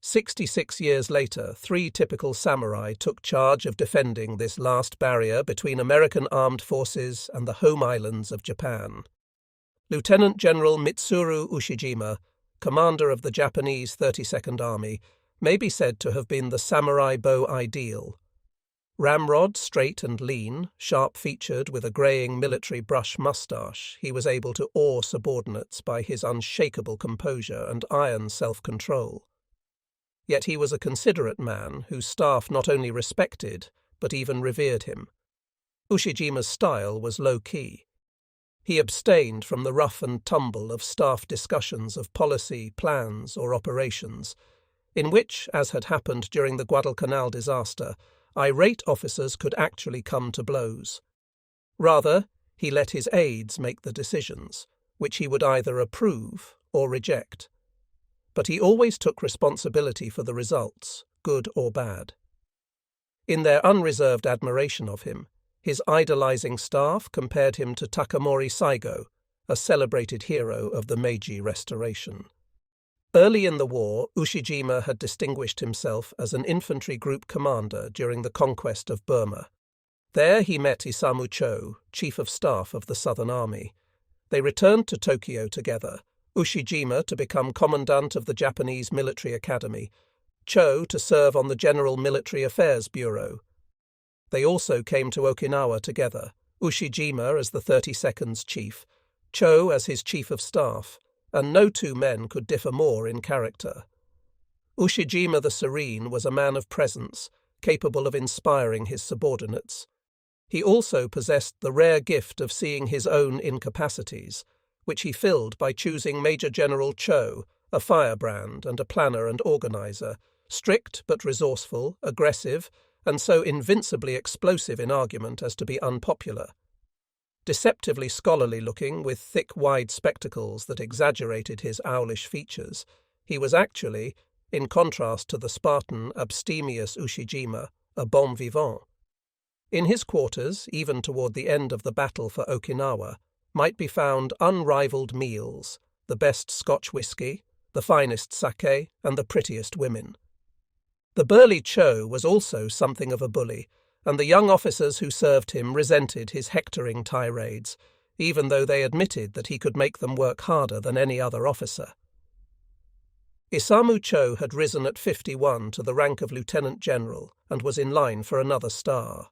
66 years later, 3 typical samurai took charge of defending this last barrier between American armed forces and the home islands of Japan. Lieutenant General Mitsuru Ushijima, commander of the Japanese 32nd Army, may be said to have been the samurai bow ideal. Ramrod, straight and lean, sharp-featured with a greying military brush moustache, he was able to awe subordinates by his unshakable composure and iron self-control. Yet he was a considerate man whose staff not only respected, but even revered him. Ushijima's style was low-key. He abstained from the rough and tumble of staff discussions of policy, plans, or operations, in which, as had happened during the Guadalcanal disaster, irate officers could actually come to blows. Rather, he let his aides make the decisions, which he would either approve or reject. But he always took responsibility for the results, good or bad. In their unreserved admiration of him, his idolizing staff compared him to Takamori Saigo, a celebrated hero of the Meiji Restoration. Early in the war, Ushijima had distinguished himself as an infantry group commander during the conquest of Burma. There he met Isamu Cho, chief of staff of the Southern Army. They returned to Tokyo together, Ushijima to become commandant of the Japanese Military Academy, Cho to serve on the General Military Affairs Bureau. They also came to Okinawa together, Ushijima as the 32nd's chief, Cho as his chief of staff, and no two men could differ more in character. Ushijima the Serene was a man of presence, capable of inspiring his subordinates. He also possessed the rare gift of seeing his own incapacities, which he filled by choosing Major General Cho, a firebrand and a planner and organizer, strict but resourceful, aggressive, and so invincibly explosive in argument as to be unpopular. Deceptively scholarly-looking, with thick, wide spectacles that exaggerated his owlish features, he was actually, in contrast to the Spartan, abstemious Ushijima, a bon vivant. In his quarters, even toward the end of the battle for Okinawa, might be found unrivalled meals, the best Scotch whisky, the finest sake, and the prettiest women. The burly Cho was also something of a bully, and the young officers who served him resented his hectoring tirades, even though they admitted that he could make them work harder than any other officer. Isamu Cho had risen at 51 to the rank of lieutenant general and was in line for another star.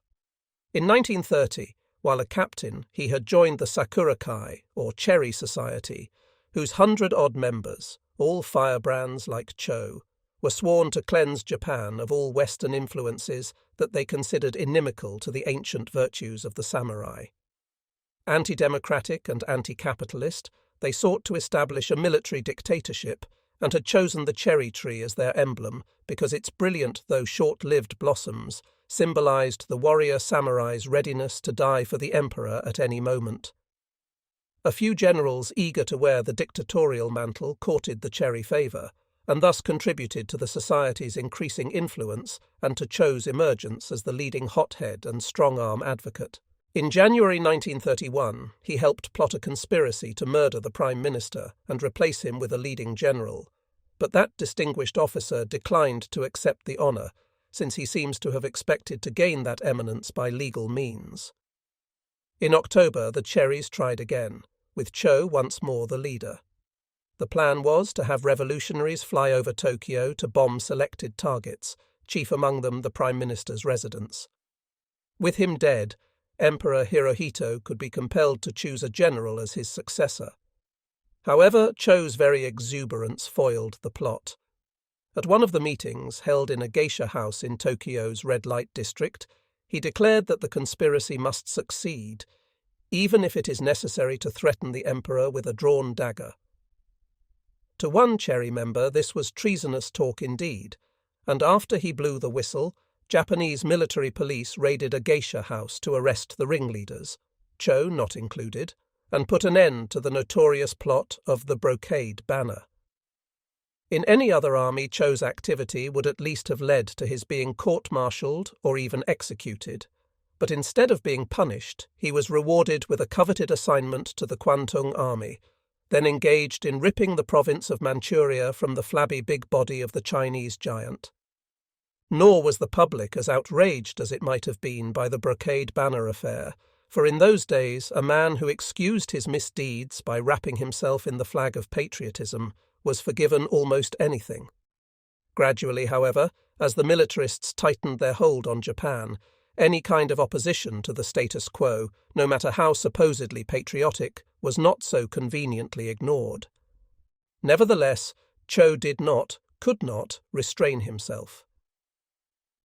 In 1930, While a captain, he had joined the Sakura-kai, or Cherry Society, whose 100-odd members, all firebrands like Cho, were sworn to cleanse Japan of all Western influences that they considered inimical to the ancient virtues of the samurai. Anti-democratic and anti-capitalist, they sought to establish a military dictatorship and had chosen the cherry tree as their emblem because its brilliant though short-lived blossoms symbolized the warrior samurai's readiness to die for the emperor at any moment. A few generals eager to wear the dictatorial mantle courted the cherry favor, and thus contributed to the society's increasing influence and to Cho's emergence as the leading hothead and strong-arm advocate. In January 1931, he helped plot a conspiracy to murder the Prime Minister and replace him with a leading general, but that distinguished officer declined to accept the honour, since he seems to have expected to gain that eminence by legal means. In October, the Cherries tried again, with Cho once more the leader. The plan was to have revolutionaries fly over Tokyo to bomb selected targets, chief among them the Prime Minister's residence. With him dead, Emperor Hirohito could be compelled to choose a general as his successor. However, Cho's very exuberance foiled the plot. At one of the meetings, held in a geisha house in Tokyo's red light district, he declared that the conspiracy must succeed, even if it is necessary to threaten the emperor with a drawn dagger. To one Cherry member this was treasonous talk indeed, and after he blew the whistle, Japanese military police raided a geisha house to arrest the ringleaders, Cho not included, and put an end to the notorious plot of the brocade banner. In any other army, Cho's activity would at least have led to his being court-martialed or even executed, but instead of being punished, he was rewarded with a coveted assignment to the Kwantung Army, then engaged in ripping the province of Manchuria from the flabby big body of the Chinese giant. Nor was the public as outraged as it might have been by the brocade banner affair, for in those days a man who excused his misdeeds by wrapping himself in the flag of patriotism was forgiven almost anything. Gradually, however, as the militarists tightened their hold on Japan, any kind of opposition to the status quo, no matter how supposedly patriotic, was not so conveniently ignored. Nevertheless, Cho could not restrain himself.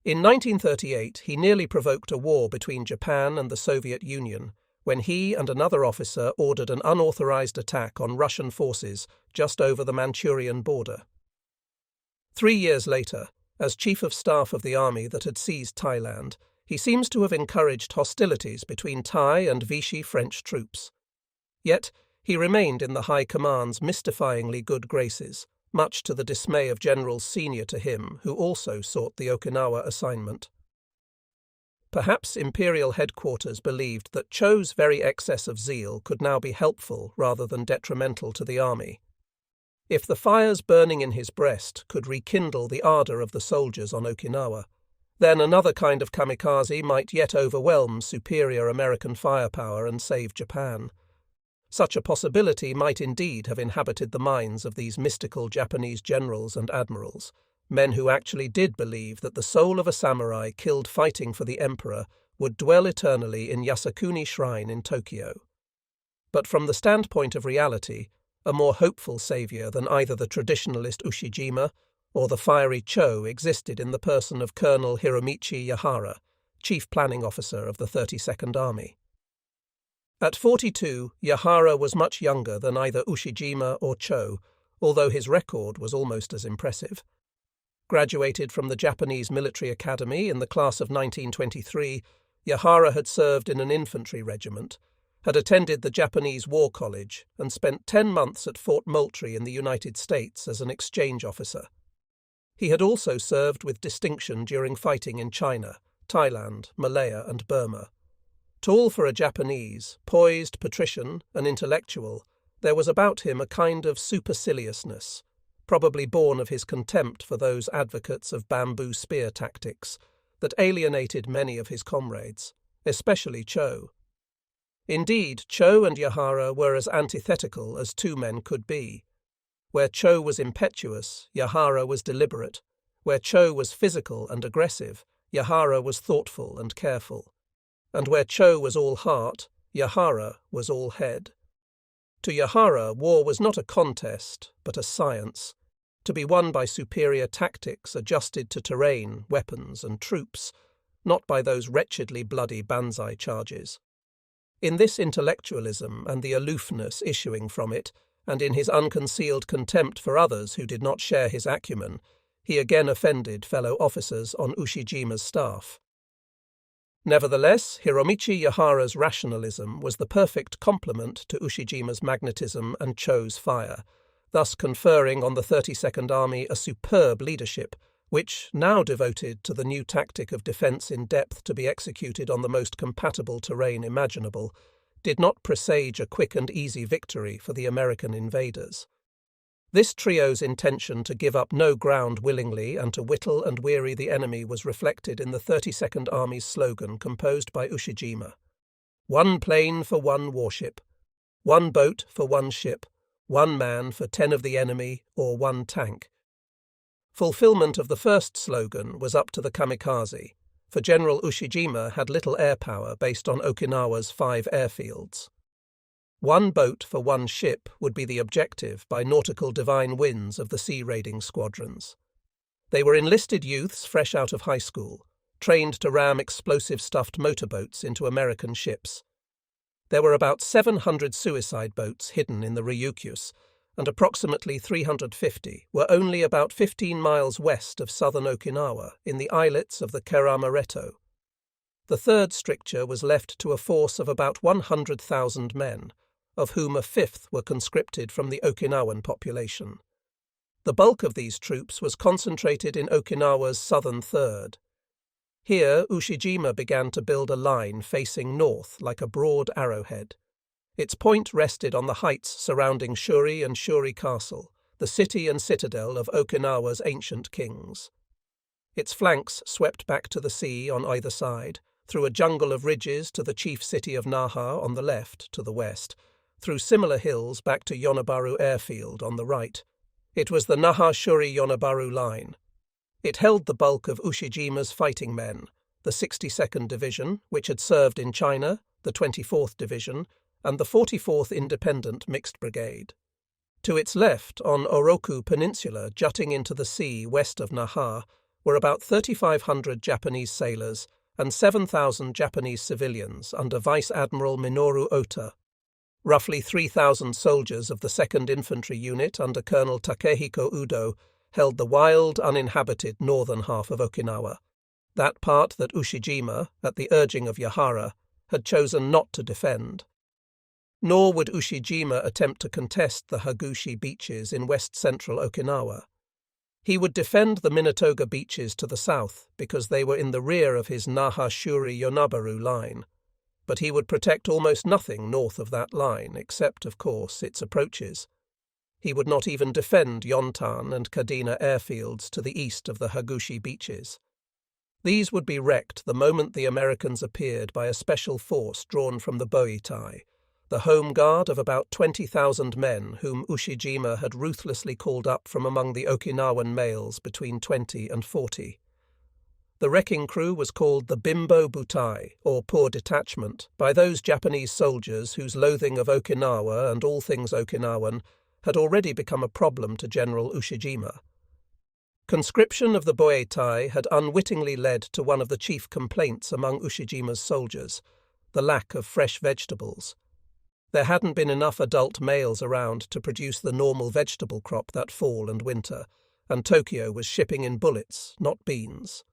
In 1938, he nearly provoked a war between Japan and the Soviet Union when he and another officer ordered an unauthorized attack on Russian forces just over the Manchurian border. 3 years later, as Chief of Staff of the army that had seized Thailand, he seems to have encouraged hostilities between Thai and Vichy French troops. Yet he remained in the High Command's mystifyingly good graces, much to the dismay of generals senior to him who also sought the Okinawa assignment. Perhaps Imperial headquarters believed that Cho's very excess of zeal could now be helpful rather than detrimental to the army. If the fires burning in his breast could rekindle the ardour of the soldiers on Okinawa, then another kind of kamikaze might yet overwhelm superior American firepower and save Japan. Such a possibility might indeed have inhabited the minds of these mystical Japanese generals and admirals, men who actually did believe that the soul of a samurai killed fighting for the emperor would dwell eternally in Yasukuni Shrine in Tokyo. But from the standpoint of reality, a more hopeful saviour than either the traditionalist Ushijima or the fiery Cho existed in the person of Colonel Hiromichi Yahara, chief planning officer of the 32nd Army. At 42, Yahara was much younger than either Ushijima or Cho, although his record was almost as impressive. Graduated from the Japanese Military Academy in the class of 1923, Yahara had served in an infantry regiment, had attended the Japanese War College, and spent 10 months at Fort Moultrie in the United States as an exchange officer. He had also served with distinction during fighting in China, Thailand, Malaya, and Burma. Tall for a Japanese, poised, patrician, and intellectual, there was about him a kind of superciliousness, probably born of his contempt for those advocates of bamboo spear tactics, that alienated many of his comrades, especially Cho. Indeed, Cho and Yahara were as antithetical as two men could be. Where Cho was impetuous, Yahara was deliberate. Where Cho was physical and aggressive, Yahara was thoughtful and careful. and where Cho was all heart, Yahara was all head. To Yahara, war was not a contest, but a science, to be won by superior tactics adjusted to terrain, weapons, and troops, not by those wretchedly bloody Banzai charges. In this intellectualism and the aloofness issuing from it, and in his unconcealed contempt for others who did not share his acumen, he again offended fellow officers on Ushijima's staff. Nevertheless, Hiromichi Yahara's rationalism was the perfect complement to Ushijima's magnetism and Cho's fire, thus conferring on the 32nd Army a superb leadership, which, now devoted to the new tactic of defence in depth to be executed on the most compatible terrain imaginable, did not presage a quick and easy victory for the American invaders. This trio's intention to give up no ground willingly and to whittle and weary the enemy was reflected in the 32nd Army's slogan composed by Ushijima: "One plane for one warship, one boat for one ship, one man for 10 of the enemy or one tank." Fulfillment of the first slogan was up to the kamikaze, for General Ushijima had little air power based on Okinawa's 5 airfields. One boat for one ship would be the objective by nautical divine winds of the sea-raiding squadrons. They were enlisted youths fresh out of high school, trained to ram explosive stuffed motorboats into American ships. There were about 700 suicide boats hidden in the Ryukyus, and approximately 350 were only about 15 miles west of southern Okinawa in the islets of the Kerama-Reto. The third stricture was left to a force of about 100,000 men, of whom a fifth were conscripted from the Okinawan population. The bulk of these troops was concentrated in Okinawa's southern third. Here Ushijima began to build a line facing north like a broad arrowhead. Its point rested on the heights surrounding Shuri and Shuri Castle, the city and citadel of Okinawa's ancient kings. Its flanks swept back to the sea on either side, through a jungle of ridges to the chief city of Naha on the left to the west, through similar hills back to Yonabaru Airfield on the right. It was the Naha-Shuri-Yonabaru line. It held the bulk of Ushijima's fighting men, the 62nd Division, which had served in China, the 24th Division, and the 44th Independent Mixed Brigade. To its left, on Oroku Peninsula, jutting into the sea west of Naha, were about 3,500 Japanese sailors and 7,000 Japanese civilians under Vice Admiral Minoru Ota. Roughly 3,000 soldiers of the 2nd Infantry Unit under Colonel Takehiko Udo held the wild, uninhabited northern half of Okinawa, that part that Ushijima, at the urging of Yahara, had chosen not to defend. Nor would Ushijima attempt to contest the Hagushi beaches in west-central Okinawa. He would defend the Minatoga beaches to the south because they were in the rear of his Naha-Shuri-Yonabaru line, but he would protect almost nothing north of that line, except, of course, its approaches. He would not even defend Yontan and Kadena airfields to the east of the Hagushi beaches. These would be wrecked the moment the Americans appeared by a special force drawn from the Boitai, the home guard of about 20,000 men whom Ushijima had ruthlessly called up from among the Okinawan males between 20 and 40. The wrecking crew was called the Bimbo Butai, or Poor Detachment, by those Japanese soldiers whose loathing of Okinawa and all things Okinawan had already become a problem to General Ushijima. Conscription of the Boitai had unwittingly led to one of the chief complaints among Ushijima's soldiers, the lack of fresh vegetables. There hadn't been enough adult males around to produce the normal vegetable crop that fall and winter, and Tokyo was shipping in bullets, not beans.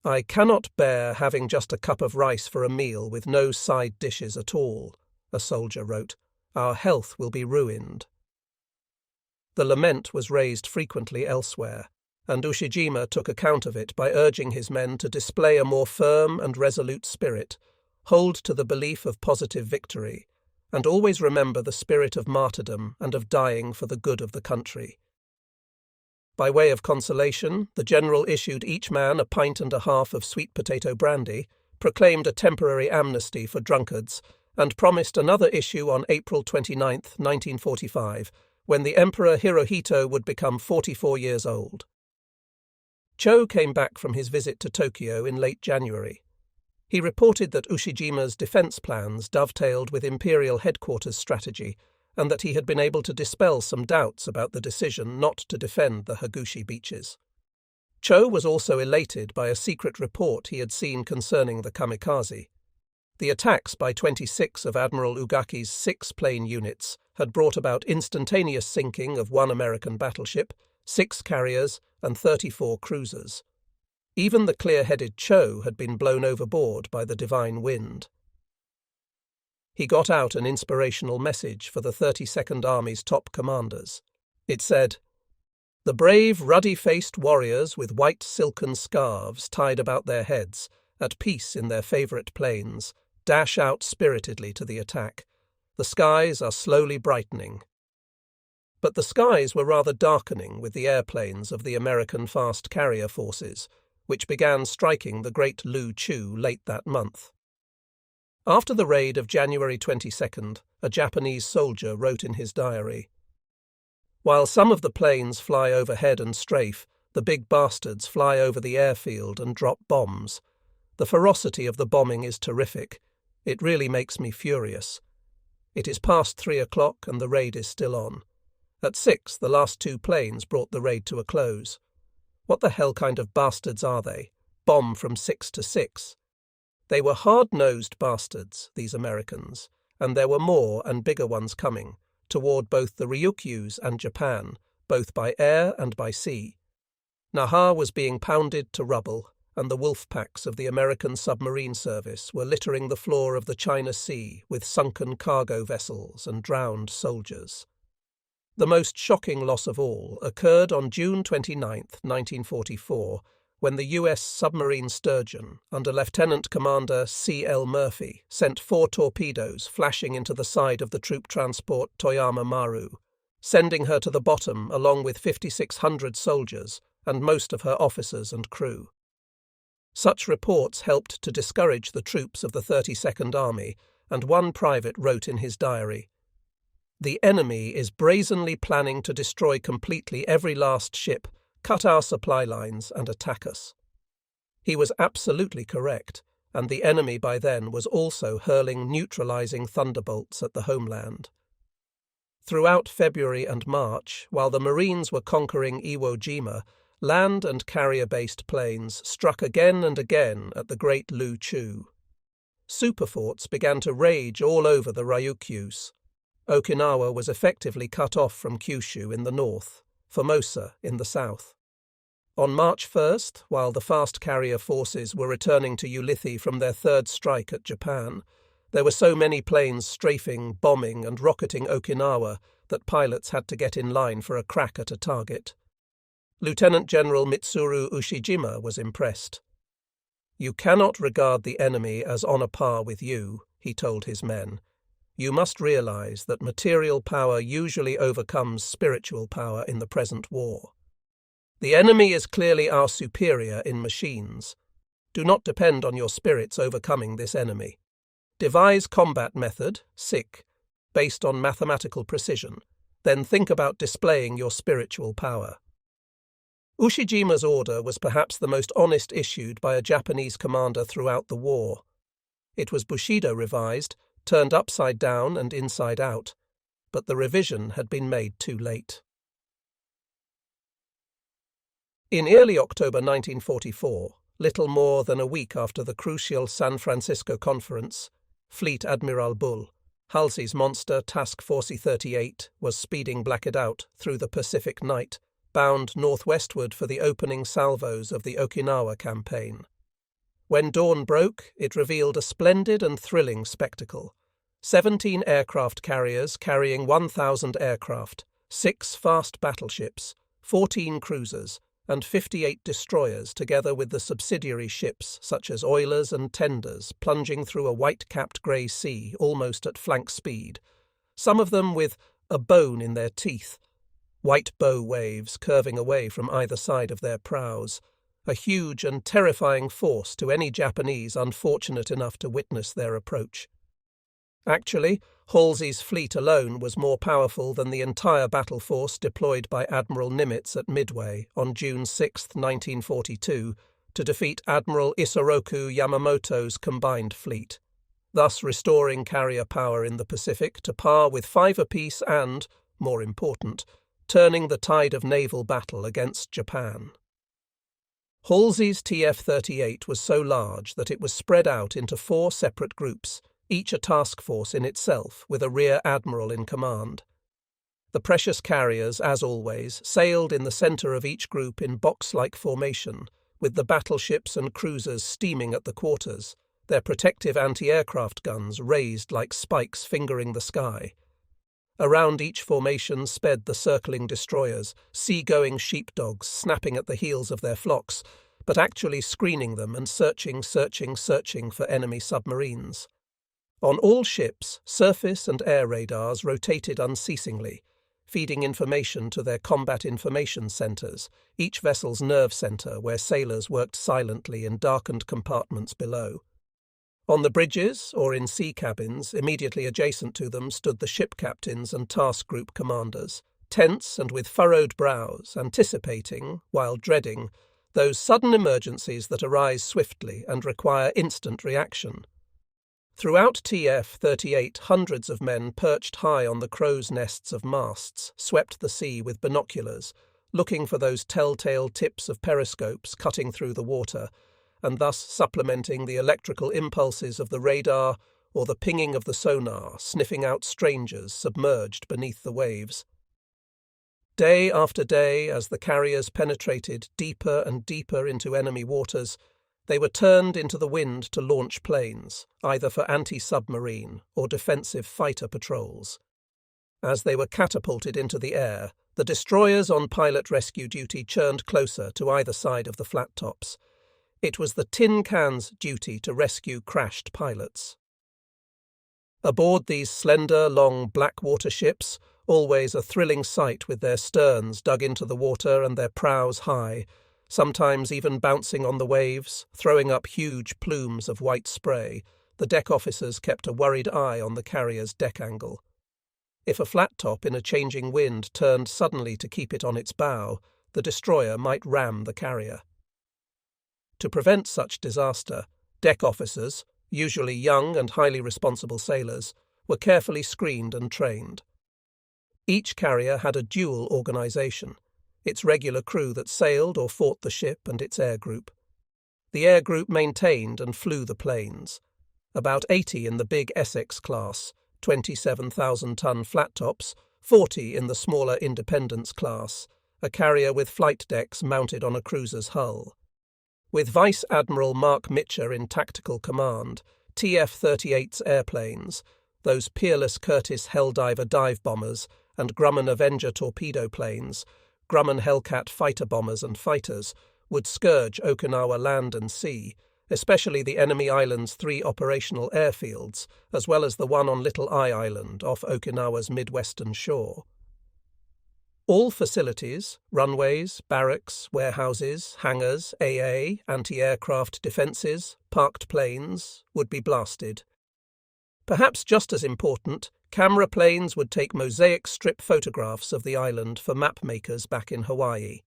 "I cannot bear having just a cup of rice for a meal with no side dishes at all," a soldier wrote. "Our health will be ruined." The lament was raised frequently elsewhere, and Ushijima took account of it by urging his men to display a more firm and resolute spirit, hold to the belief of positive victory, and always remember the spirit of martyrdom and of dying for the good of the country. By way of consolation, the general issued each man a pint and a half of sweet potato brandy, proclaimed a temporary amnesty for drunkards, and promised another issue on April 29, 1945, when the Emperor Hirohito would become 44 years old. Cho came back from his visit to Tokyo in late January. He reported that Ushijima's defense plans dovetailed with Imperial headquarters strategy and that he had been able to dispel some doubts about the decision not to defend the Hagushi beaches. Cho was also elated by a secret report he had seen concerning the kamikaze. The attacks by 26 of Admiral Ugaki's 6 plane units had brought about instantaneous sinking of 1 American battleship, 6 carriers, and 34 cruisers. Even the clear-headed Cho had been blown overboard by the divine wind. He got out an inspirational message for the 32nd Army's top commanders. It said, "The brave, ruddy-faced warriors with white silken scarves tied about their heads, at peace in their favourite plains, dash out spiritedly to the attack. The skies are slowly brightening." But the skies were rather darkening with the airplanes of the American fast carrier forces, which began striking the Great Lu Chu late that month. After the raid of January 22nd, a Japanese soldier wrote in his diary, "While some of the planes fly overhead and strafe, the big bastards fly over the airfield and drop bombs. The ferocity of the bombing is terrific. It really makes me furious. It is past 3 o'clock and the raid is still on. At 6, the last 2 planes brought the raid to a close. What the hell kind of bastards are they? Bomb from 6 to 6. They were hard-nosed bastards, these Americans, and there were more and bigger ones coming, toward both the Ryukyus and Japan, both by air and by sea. Naha was being pounded to rubble, and the wolf packs of the American submarine service were littering the floor of the China Sea with sunken cargo vessels and drowned soldiers. The most shocking loss of all occurred on June 29, 1944, when the U.S. submarine Sturgeon, under Lieutenant Commander C.L. Murphy, sent 4 torpedoes flashing into the side of the troop transport Toyama Maru, sending her to the bottom along with 5,600 soldiers and most of her officers and crew. Such reports helped to discourage the troops of the 32nd Army, and one private wrote in his diary, "The enemy is brazenly planning to destroy completely every last ship, cut our supply lines, and attack us." He was absolutely correct, and the enemy by then was also hurling neutralizing thunderbolts at the homeland. Throughout February and March, while the Marines were conquering Iwo Jima, land and carrier-based planes struck again and again at the Great Lu Chu. Superforts began to rage all over the Ryukyus. Okinawa was effectively cut off from Kyushu in the north, Formosa in the south. On March 1st, while the fast carrier forces were returning to Ulithi from their 3rd strike at Japan, there were so many planes strafing, bombing and rocketing Okinawa that pilots had to get in line for a crack at a target. Lieutenant General Mitsuru Ushijima was impressed. "You cannot regard the enemy as on a par with you," he told his men. "You must realize that material power usually overcomes spiritual power in the present war. The enemy is clearly our superior in machines. Do not depend on your spirits overcoming this enemy. Devise combat method, SIC, based on mathematical precision. Then think about displaying your spiritual power." Ushijima's order was perhaps the most honest issued by a Japanese commander throughout the war. It was Bushido revised, turned upside down and inside out, but the revision had been made too late. In early October 1944, little more than a week after the crucial San Francisco Conference, Fleet Admiral Bull, Halsey's monster Task Force 38, was speeding blacked out through the Pacific night, bound northwestward for the opening salvos of the Okinawa campaign. When dawn broke, it revealed a splendid and thrilling spectacle. 17 aircraft carriers carrying 1,000 aircraft, 6 fast battleships, 14 cruisers, and 58 destroyers together with the subsidiary ships such as oilers and tenders plunging through a white-capped grey sea almost at flank speed, some of them with a bone in their teeth, white bow waves curving away from either side of their prows, a huge and terrifying force to any Japanese unfortunate enough to witness their approach. Actually, Halsey's fleet alone was more powerful than the entire battle force deployed by Admiral Nimitz at Midway on June 6, 1942, to defeat Admiral Isoroku Yamamoto's combined fleet, thus restoring carrier power in the Pacific to par with 5 apiece and, more important, turning the tide of naval battle against Japan. Halsey's TF-38 was so large that it was spread out into 4 separate groups, each a task force in itself with a rear admiral in command. The precious carriers, as always, sailed in the centre of each group in box-like formation, with the battleships and cruisers steaming at the quarters, their protective anti-aircraft guns raised like spikes fingering the sky. Around each formation sped the circling destroyers, sea-going sheepdogs snapping at the heels of their flocks, but actually screening them and searching for enemy submarines. On all ships, surface and air radars rotated unceasingly, feeding information to their combat information centres, each vessel's nerve centre where sailors worked silently in darkened compartments below. On the bridges, or in sea cabins, immediately adjacent to them stood the ship captains and task group commanders, tense and with furrowed brows, anticipating, while dreading, those sudden emergencies that arise swiftly and require instant reaction. Throughout TF-38, hundreds of men perched high on the crow's nests of masts swept the sea with binoculars, looking for those telltale tips of periscopes cutting through the water, and thus supplementing the electrical impulses of the radar or the pinging of the sonar, sniffing out strangers submerged beneath the waves. Day after day, as the carriers penetrated deeper and deeper into enemy waters, they were turned into the wind to launch planes, either for anti-submarine or defensive fighter patrols. As they were catapulted into the air, the destroyers on pilot rescue duty churned closer to either side of the flat tops. It was the tin can's duty to rescue crashed pilots. Aboard these slender, long blackwater ships, always a thrilling sight with their sterns dug into the water and their prows high, sometimes even bouncing on the waves, throwing up huge plumes of white spray, the deck officers kept a worried eye on the carrier's deck angle. If a flat top in a changing wind turned suddenly to keep it on its bow, the destroyer might ram the carrier. To prevent such disaster, deck officers, usually young and highly responsible sailors, were carefully screened and trained. Each carrier had a dual organisation, its regular crew that sailed or fought the ship and its air group. The air group maintained and flew the planes. About 80 in the big Essex class, 27,000-ton flat tops, 40 in the smaller Independence class, a carrier with flight decks mounted on a cruiser's hull. With Vice Admiral Mark Mitcher in tactical command, TF-38's airplanes, those peerless Curtiss Helldiver dive bombers and Grumman Avenger torpedo planes, Grumman Hellcat fighter bombers and fighters, would scourge Okinawa land and sea, especially the enemy island's 3 operational airfields, as well as the one on Little Eye Island off Okinawa's midwestern shore. All facilities, runways, barracks, warehouses, hangars, AA, anti-aircraft defences, parked planes, would be blasted. Perhaps just as important, camera planes would take mosaic strip photographs of the island for map makers back in Hawaii.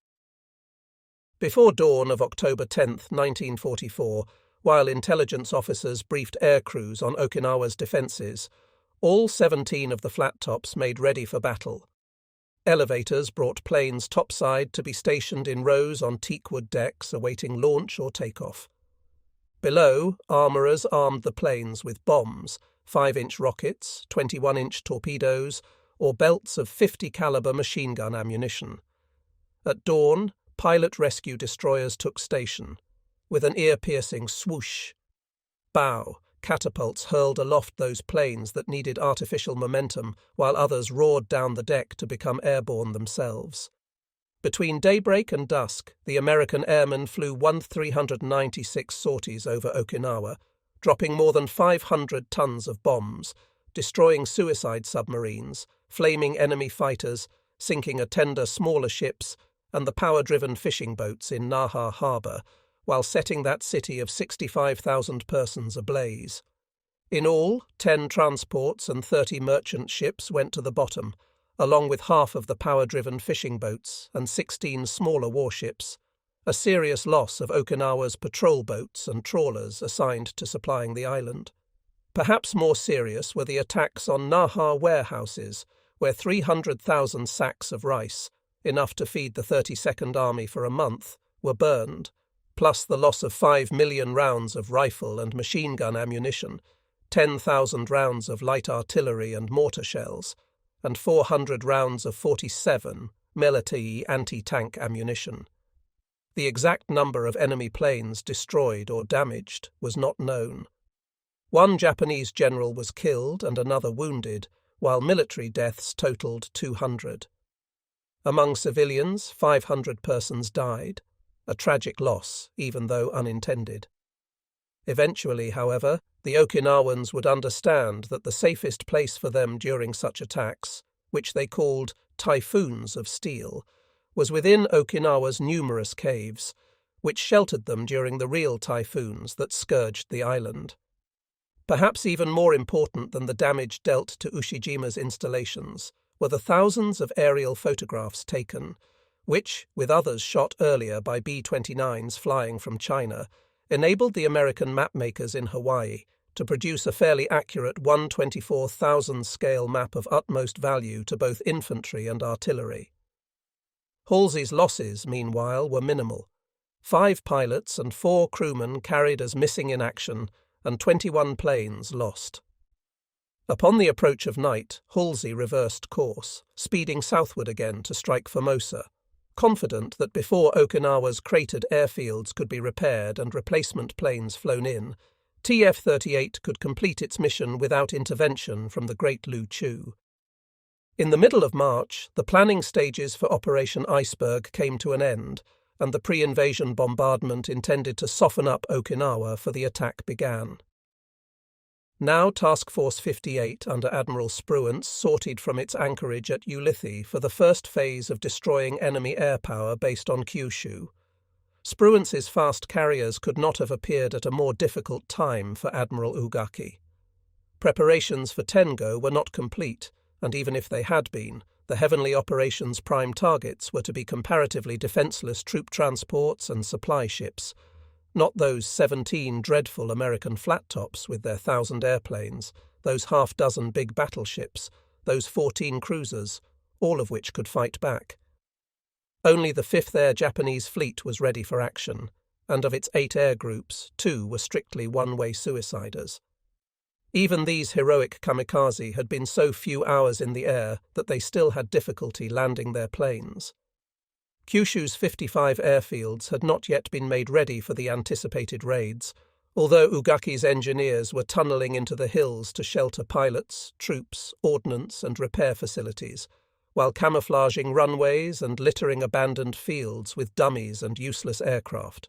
Before dawn of October 10, 1944, while intelligence officers briefed air crews on Okinawa's defences, all 17 of the flat tops made ready for battle. Elevators brought planes topside to be stationed in rows on teakwood decks awaiting launch or takeoff. Below, armourers armed the planes with bombs, 5-inch rockets, 21-inch torpedoes, or belts of 50-caliber machine gun ammunition. At dawn, pilot rescue destroyers took station. With an ear-piercing swoosh, bow, catapults hurled aloft those planes that needed artificial momentum, while others roared down the deck to become airborne themselves. Between daybreak and dusk, the American airmen flew 396 sorties over Okinawa, dropping more than 500 tons of bombs, destroying suicide submarines, flaming enemy fighters, sinking a tender smaller ships, and the power-driven fishing boats in Naha Harbour, while setting that city of 65,000 persons ablaze. In all, 10 transports and 30 merchant ships went to the bottom, along with half of the power-driven fishing boats and 16 smaller warships. a serious loss of Okinawa's patrol boats and trawlers assigned to supplying the island. Perhaps more serious were the attacks on Naha warehouses, where 300,000 sacks of rice, enough to feed the 32nd Army for a month, were burned, plus the loss of 5 million rounds of rifle and machine gun ammunition, 10,000 rounds of light artillery and mortar shells, and 400 rounds of 47 military anti-tank ammunition. The exact number of enemy planes destroyed or damaged was not known. One Japanese general was killed and another wounded, while military deaths totaled 200. Among civilians, 500 persons died, a tragic loss, even though unintended. Eventually, however, the Okinawans would understand that the safest place for them during such attacks, which they called typhoons of steel, was within Okinawa's numerous caves, which sheltered them during the real typhoons that scourged the island. Perhaps even more important than the damage dealt to Ushijima's installations were the thousands of aerial photographs taken, which, with others shot earlier by B-29s flying from China, enabled the American mapmakers in Hawaii to produce a fairly accurate 1/24,000 scale map of utmost value to both infantry and artillery. Halsey's losses, meanwhile, were minimal. 5 pilots and 4 crewmen carried as missing in action, and 21 planes lost. Upon the approach of night, Halsey reversed course, speeding southward again to strike Formosa, confident that before Okinawa's cratered airfields could be repaired and replacement planes flown in, TF-38 could complete its mission without intervention from the Great Lu Chu. In the middle of March, the planning stages for Operation Iceberg came to an end, and the pre-invasion bombardment intended to soften up Okinawa for the attack began. Now Task Force 58 under Admiral Spruance sortied from its anchorage at Ulithi for the first phase of destroying enemy air power based on Kyushu. Spruance's fast carriers could not have appeared at a more difficult time for Admiral Ugaki. Preparations for Tengo were not complete, and even if they had been, the Heavenly Operations' prime targets were to be comparatively defenseless troop transports and supply ships, not those 17 dreadful American flat-tops with their 1,000 airplanes, those half-dozen big battleships, those 14 cruisers, all of which could fight back. Only the 5th Air Japanese Fleet was ready for action, and of its 8 air groups, 2 were strictly one-way suiciders. Even these heroic kamikaze had been so few hours in the air that they still had difficulty landing their planes. Kyushu's 55 airfields had not yet been made ready for the anticipated raids, although Ugaki's engineers were tunnelling into the hills to shelter pilots, troops, ordnance and repair facilities, while camouflaging runways and littering abandoned fields with dummies and useless aircraft.